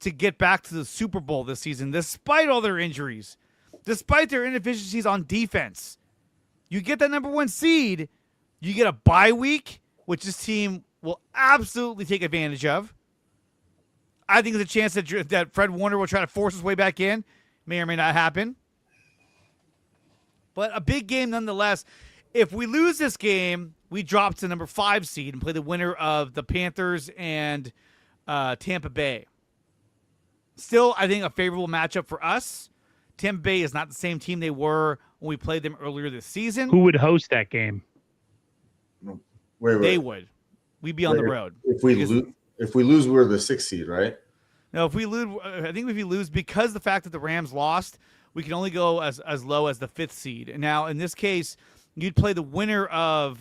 to get back to the Super Bowl this season, despite all their injuries, despite their inefficiencies on defense. You get that number 1 seed, you get a bye week, which this team will absolutely take advantage of. I think there's a chance that Fred Warner will try to force his way back in. May or may not happen. But a big game nonetheless. If we lose this game, we drop to number 5 seed and play the winner of the Panthers and Tampa Bay. Still, I think a favorable matchup for us. Tampa Bay is not the same team they were when we played them earlier this season. Who would host that game? Wait. They would. We'd be on the road. If we lose, we're the 6th seed, right? No, if we lose, I think if we lose, because the fact that the Rams lost, we can only go as low as the 5th seed. And now, in this case, you'd play the winner of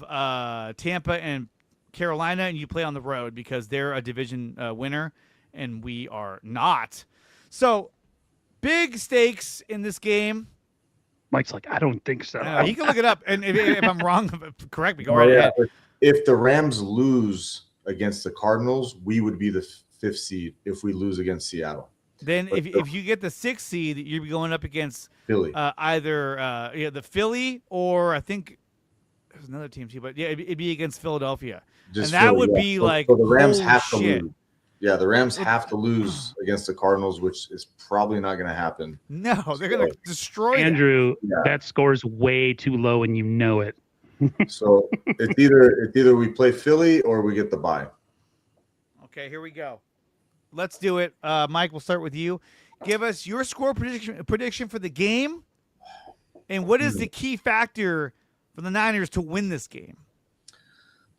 Tampa and Carolina, and you play on the road because they're a division winner, and we are not. So, big stakes in this game. Mike's like, I don't think so. You can look it up, and if I'm wrong, correct me. Go right ahead. If the Rams lose against the Cardinals, we would be the 5th seed if we lose against Seattle. Then if you get the 6th seed, you'd be going up against Philly. Either the Philly or I think there's another team too, but yeah, it'd be against Philadelphia. Just and that Philly, would be like, so the Rams have to shit. lose. Yeah, the Rams have to lose against the Cardinals, which is probably not going to happen. No, they're going to destroy Andrew, that. That score's way too low, and you know it. So it's either we play Philly or we get the bye. Okay, here we go. Let's do it. Mike, we'll start with you. Give us your score prediction for the game, and what is the key factor for the Niners to win this game?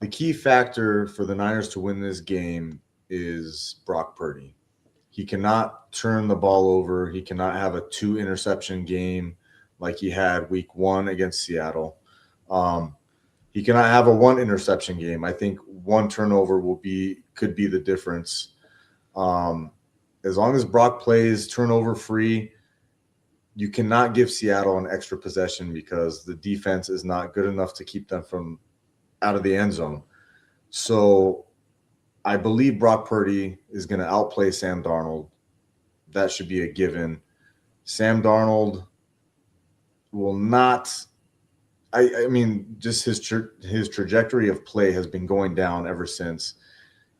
The key factor for the Niners to win this game is Brock Purdy. He cannot turn the ball over. He cannot have a 2-interception game like he had week 1 against Seattle. He cannot have a 1-interception game. I think 1 turnover could be the difference. As long as Brock plays turnover free, you cannot give Seattle an extra possession because the defense is not good enough to keep them from out of the end zone. So I believe Brock Purdy is going to outplay Sam Darnold. That should be a given. Sam Darnold will not. I mean, just his trajectory of play has been going down ever since.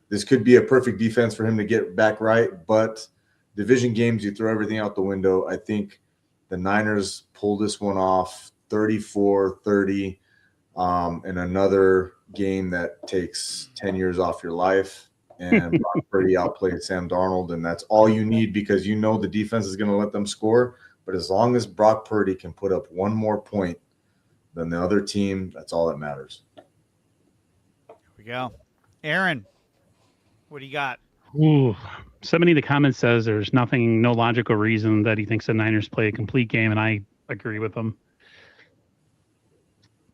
This could be a perfect defense for him to get back right, but division games, you throw everything out the window. I think the Niners pull this one off 34-30 in another game that takes 10 years off your life. And Brock Purdy outplayed Sam Darnold, and that's all you need because you know the defense is going to let them score. But as long as Brock Purdy can put up one more point than the other team, that's all that matters. Here we go. Aaron, what do you got? Ooh, somebody in the comments says there's no logical reason that he thinks the Niners play a complete game, and I agree with him.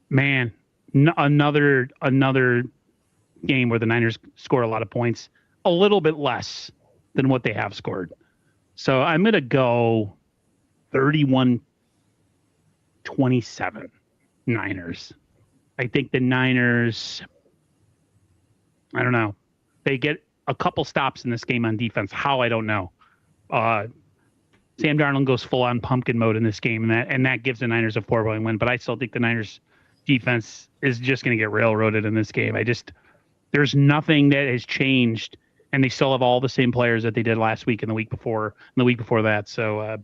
Man, another game where the Niners score a lot of points, a little bit less than what they have scored. So I'm going to go 31-27 Niners. I think the Niners, I don't know. They get a couple stops in this game on defense. How, I don't know. Sam Darnold goes full on pumpkin mode in this game, and that gives the Niners a 4-point win. But I still think the Niners defense is just going to get railroaded in this game. There's nothing that has changed, and they still have all the same players that they did last week and the week before that. So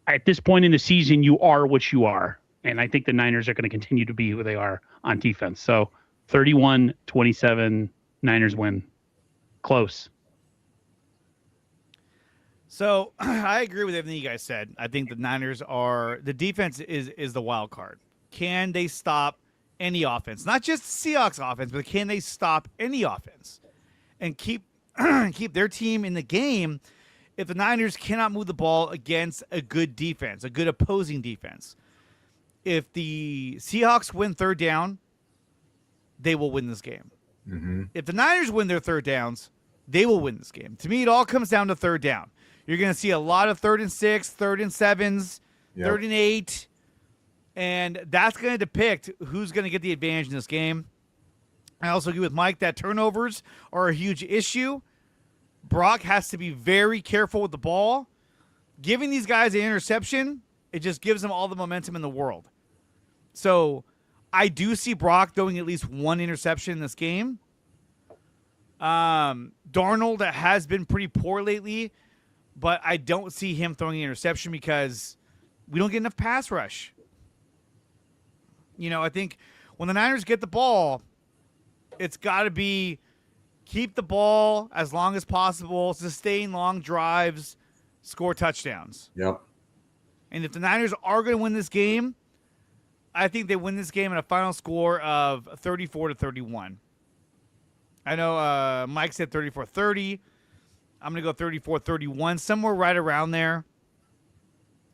at this point in the season, you are what you are. And I think the Niners are going to continue to be who they are on defense. So 31-27 Niners win. Close. So I agree with everything you guys said. I think the Niners the defense is the wild card. Can they stop any offense? Not just Seahawks offense, but can they stop any offense and keep their team in the game if the Niners cannot move the ball against a good defense, a good opposing defense? If the Seahawks win third down they will win this game. Mm-hmm. If the Niners win their third downs, they will win this game. To me, it all comes down to third down. You're going to see a lot of 3rd and 6, 3rd and 7s, 3rd and 8, and that's going to depict who's going to get the advantage in this game. I also agree with Mike that turnovers are a huge issue. Brock has to be very careful with the ball. Giving these guys an interception, it just gives them all the momentum in the world. So I do see Brock throwing at least one interception in this game. Darnold has been pretty poor lately, but I don't see him throwing an interception because we don't get enough pass rush. I think when the Niners get the ball, it's got to be keep the ball as long as possible, sustain long drives, score touchdowns. Yep. And if the Niners are going to win this game, I think they win this game in a final score of 34-31. I know Mike said 34-30. I'm going to go 34-31, somewhere right around there.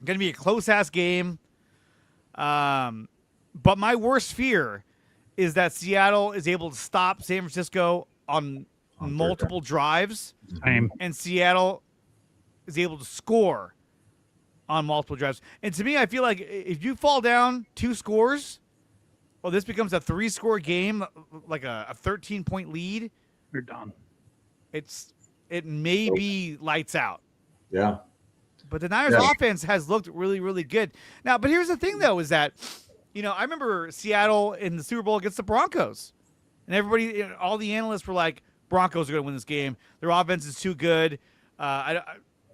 Going to be a close-ass game. But my worst fear is that Seattle is able to stop San Francisco on multiple drives. And Seattle is able to score on multiple drives. And to me, I feel like if you fall down 2 scores, this becomes a 3-score game, like a 13-point lead. You're done. It may be lights out. Yeah. But the Niners offense has looked really, really good. Now, but here's the thing, though, is that, I remember Seattle in the Super Bowl against the Broncos. And everybody, all the analysts were like, Broncos are going to win this game. Their offense is too good.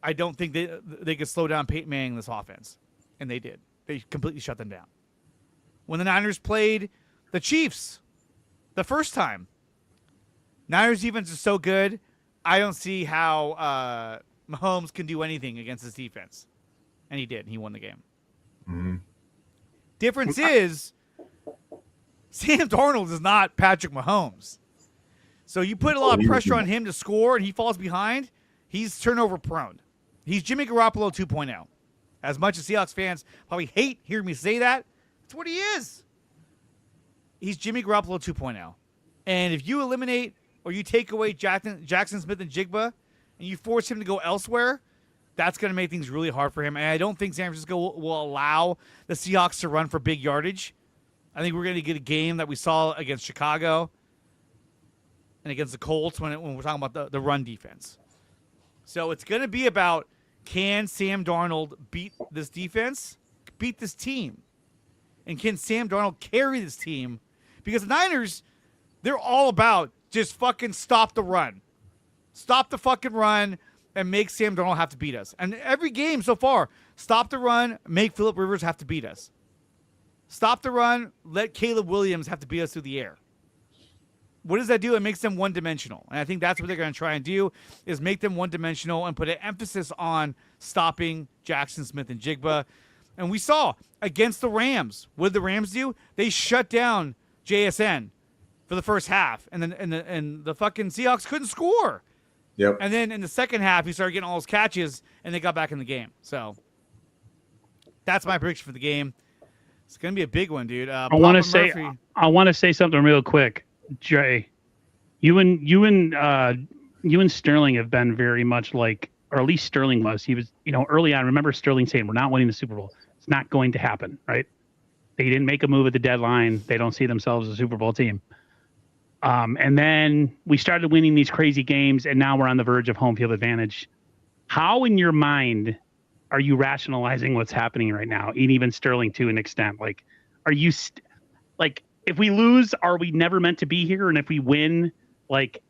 I don't think they could slow down Peyton Manning in this offense. And they did. They completely shut them down. When the Niners played the Chiefs the first time, Niners defense is so good, I don't see how Mahomes can do anything against this defense. And he did. He won the game. Mm-hmm. Difference is Sam Darnold is not Patrick Mahomes. So you put a lot of pressure on him to score and he falls behind, he's turnover prone. He's Jimmy Garoppolo 2.0. As much as Seahawks fans probably hate hearing me say that, that's what he is. He's Jimmy Garoppolo 2.0. And if you eliminate or you take away Jackson Smith and Jigba and you force him to go elsewhere, that's going to make things really hard for him. And I don't think San Francisco will allow the Seahawks to run for big yardage. I think we're going to get a game that we saw against Chicago and against the Colts when we're talking about the run defense. So it's going to be about, can Sam Darnold beat this defense, beat this team? And can Sam Darnold carry this team? Because the Niners, they're all about just fucking stop the run. Stop the fucking run and make Sam Darnold have to beat us. And every game so far, stop the run, make Phillip Rivers have to beat us. Stop the run, let Caleb Williams have to beat us through the air. What does that do? It makes them one-dimensional. And I think that's what they're going to try and do, is make them one-dimensional and put an emphasis on stopping Jackson Smith and Jigba. And we saw against the Rams, what did the Rams do? They shut down JSN for the first half. And then the fucking Seahawks couldn't score. Yep. And then in the second half, he started getting all his catches, and they got back in the game. So that's my prediction for the game. It's going to be a big one, dude. I want to say something real quick. Jay, you and Sterling have been very much like, or at least Sterling was. He was, early on. Remember Sterling saying, "We're not winning the Super Bowl. It's not going to happen." Right? They didn't make a move at the deadline. They don't see themselves as a Super Bowl team. And then we started winning these crazy games, and now we're on the verge of home field advantage. How, in your mind, are you rationalizing what's happening right now? And even Sterling, to an extent, like, are you if we lose, are we never meant to be here? And if we win, I've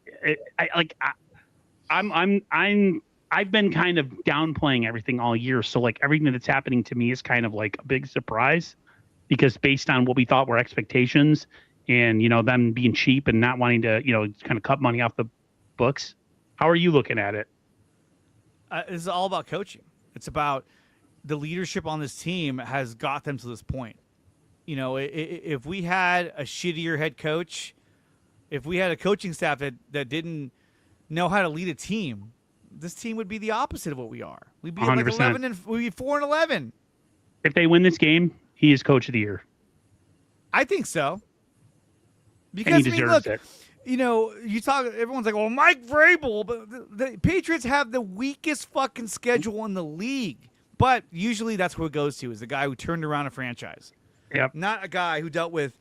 been kind of downplaying everything all year. So like everything that's happening to me is kind of like a big surprise, because based on what we thought were expectations and, them being cheap and not wanting to, kind of cut money off the books. How are you looking at it? This is all about coaching. It's about the leadership on this team has got them to this point. If we had a shittier head coach, if we had a coaching staff that didn't know how to lead a team, this team would be the opposite of what we are. We'd be 100%. We'd be 4-11. If they win this game, he is coach of the year. I think so. Because he deserves it. You talk. Everyone's like, "Well, Mike Vrabel," but the Patriots have the weakest fucking schedule in the league. But usually, that's who it goes to is the guy who turned around a franchise. Yep. Not a guy who dealt with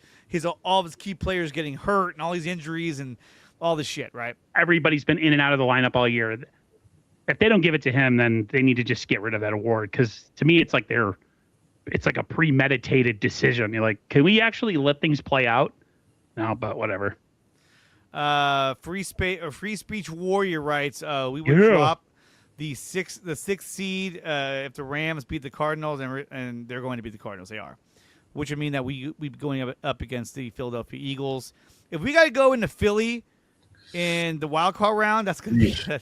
all of his key players getting hurt and all these injuries and all this shit. Right. Everybody's been in and out of the lineup all year. If they don't give it to him, then they need to just get rid of that award. Because to me, it's like a premeditated decision. You're like, can we actually let things play out? No, but whatever. Free speech warrior writes, we would drop the sixth seed if the Rams beat the Cardinals, and they're going to beat the Cardinals. They are, which would mean that we'd be going up against the Philadelphia Eagles. If we got to go into Philly in the wild card round, that's going to be good.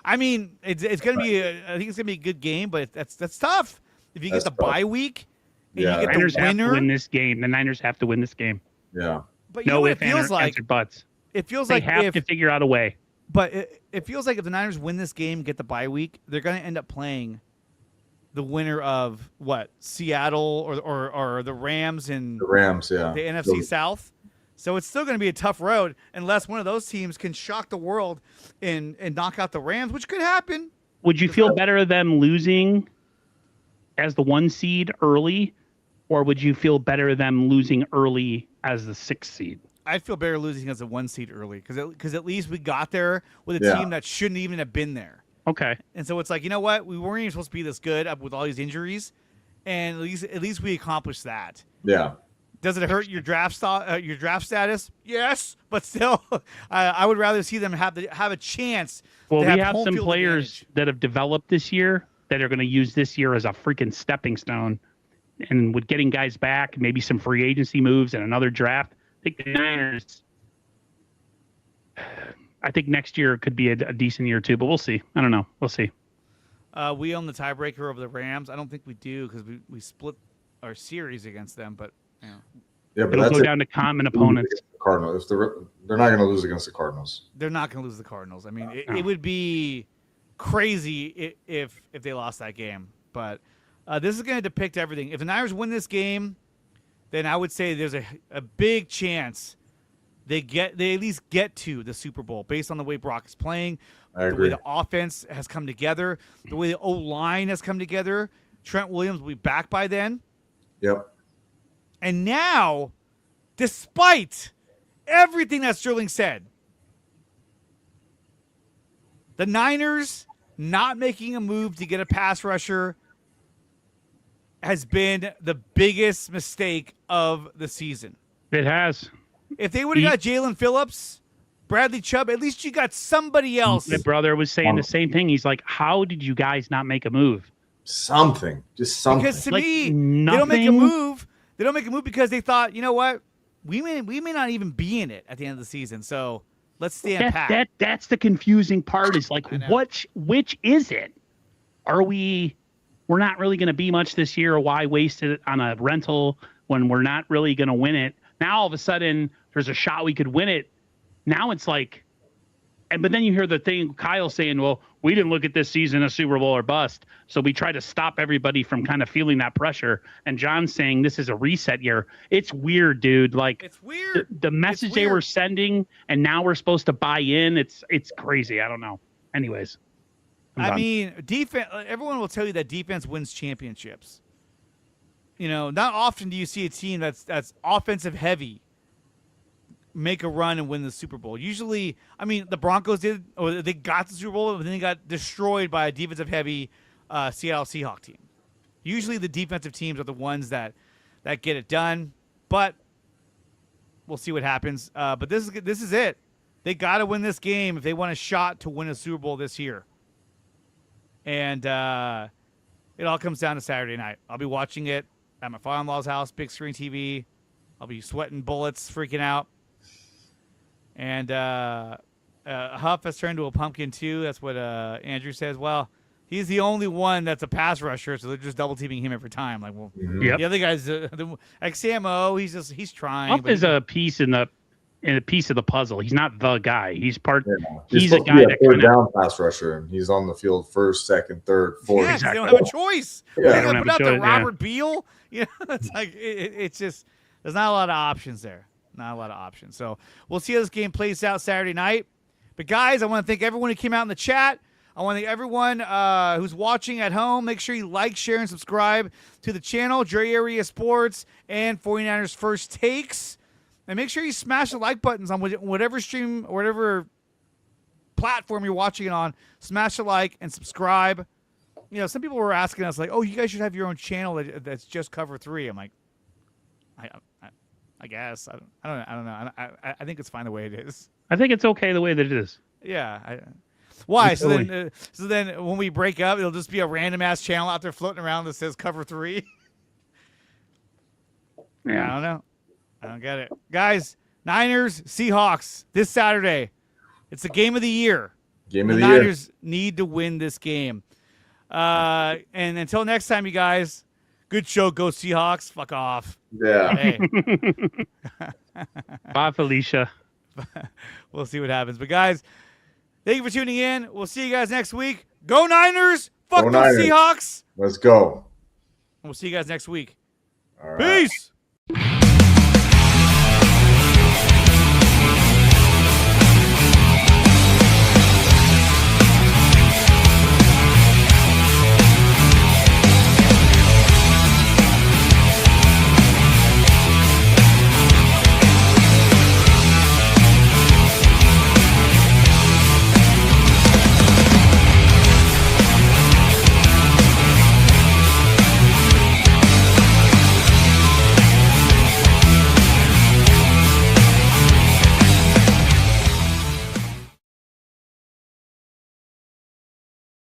I mean, it's going to be. I think it's going to be a good game, but that's tough. If you get the bye week, and you get the Niners winner, have to win this game. The Niners have to win this game. Yeah. But you know what it feels like? Buts. It feels they like have to figure out a way. But it feels like if the Niners win this game, get the bye week, they're going to end up playing the winner of Seattle or the Rams and the Rams, the NFC South. So it's still going to be a tough road unless one of those teams can shock the world and knock out the Rams, which could happen. Would you feel better them losing as the 1 seed early, or would you feel better them losing early as the 6th seed? I'd feel better losing as a 1 seed early because at least we got there with a team that shouldn't even have been there. Okay. And so it's like, you know what? We weren't even supposed to be this good up with all these injuries, and at least we accomplished that. Yeah. Does it hurt your draft status? Yes, but still, I would rather see them have a chance. Well, we have some players that have developed this year that are going to use this year as a freaking stepping stone, and with getting guys back, maybe some free agency moves and another draft. I think the Niners. I think next year could be a decent year too, but we'll see. I don't know. We'll see. We own the tiebreaker over the Rams. I don't think we do because we split our series against them, but. Yeah, but it'll go down to common opponents. Cardinals. If they're not going to lose against the Cardinals. They're not going to lose the Cardinals. I mean, it would be crazy if they lost that game. But this is going to depict everything. If the Niners win this game, then I would say there's a big chance they at least get to the Super Bowl based on the way Brock is playing, the way the offense has come together, the way the O-line has come together. Trent Williams will be back by then. Yep. And now, despite everything that Sterling said, the Niners not making a move to get a pass rusher has been the biggest mistake of the season. It has. If they would have got Jalen Phillips, Bradley Chubb, at least you got somebody else. My brother was saying the same thing. He's like, how did you guys not make a move? Something. Just something. Because to me, nothing. They don't make a move. They don't make a move because they thought, you know what? We may not even be in it at the end of the season, so let's stand pat. That's the confusing part is like, which is it? We're not really going to be much this year, or why waste it on a rental when we're not really going to win it? Now all of a sudden there's a shot we could win it. Now it's like, but then you hear the thing, Kyle saying, well, we didn't look at this season as Super Bowl or bust. So we try to stop everybody from kind of feeling that pressure. And John's saying this is a reset year. It's weird, dude. Like, it's weird. The message they were sending, and now we're supposed to buy in. It's crazy. I don't know. Anyways. I mean, defense. Everyone will tell you that defense wins championships. You know, not often do you see a team that's offensive heavy make a run and win the Super Bowl. Usually, I mean, the Broncos did, or they got the Super Bowl, but then they got destroyed by a defensive-heavy Seattle Seahawks team. Usually, the defensive teams are the ones that get it done, but we'll see what happens. But this is it. They got to win this game if they want a shot to win a Super Bowl this year. And it all comes down to Saturday night. I'll be watching it at my father-in-law's house, big screen TV. I'll be sweating bullets, freaking out. And Huff has turned to a pumpkin too. That's what Andrew says. Well, he's the only one that's a pass rusher, so they're just double teaming him every time. Like, well, the other guys, like Sam O, he's trying. Huff is a piece in a piece of the puzzle. He's not the guy. He's part. Yeah. He's a guy that third down pass rusher, and he's on the field first, second, third, fourth. Yeah, they don't have a choice. Yeah. They got to put out the Robert Beal. You know, it's like it's just there's not a lot of options there. not a lot of options. So we'll see how this game plays out Saturday night. But guys, I want to thank everyone who came out in the chat. I want to thank everyone who's watching at home. Make sure you like, share, and subscribe to the channel, Jerry Area Sports and 49ers First Takes. And make sure you smash the like buttons on whatever stream or whatever platform you're watching it on. Smash the like and subscribe. You know, some people were asking us, like, oh, you guys should have your own channel that's just Cover 3. I'm like, I guess. I don't know. I think it's fine the way it is. I think it's okay the way that it is. Yeah. Why? So then when we break up, it'll just be a random ass channel out there floating around that says Cover 3. Yeah. I don't know. I don't get it. Guys, Niners, Seahawks this Saturday. It's the game of the year. The Niners need to win this game. And until next time, you guys, good show. Go Seahawks. Fuck off. Yeah. Hey. Bye, Felicia. We'll see what happens. But guys, thank you for tuning in. We'll see you guys next week. Go Niners. Fuck the Seahawks. Let's go. We'll see you guys next week. All right. Peace.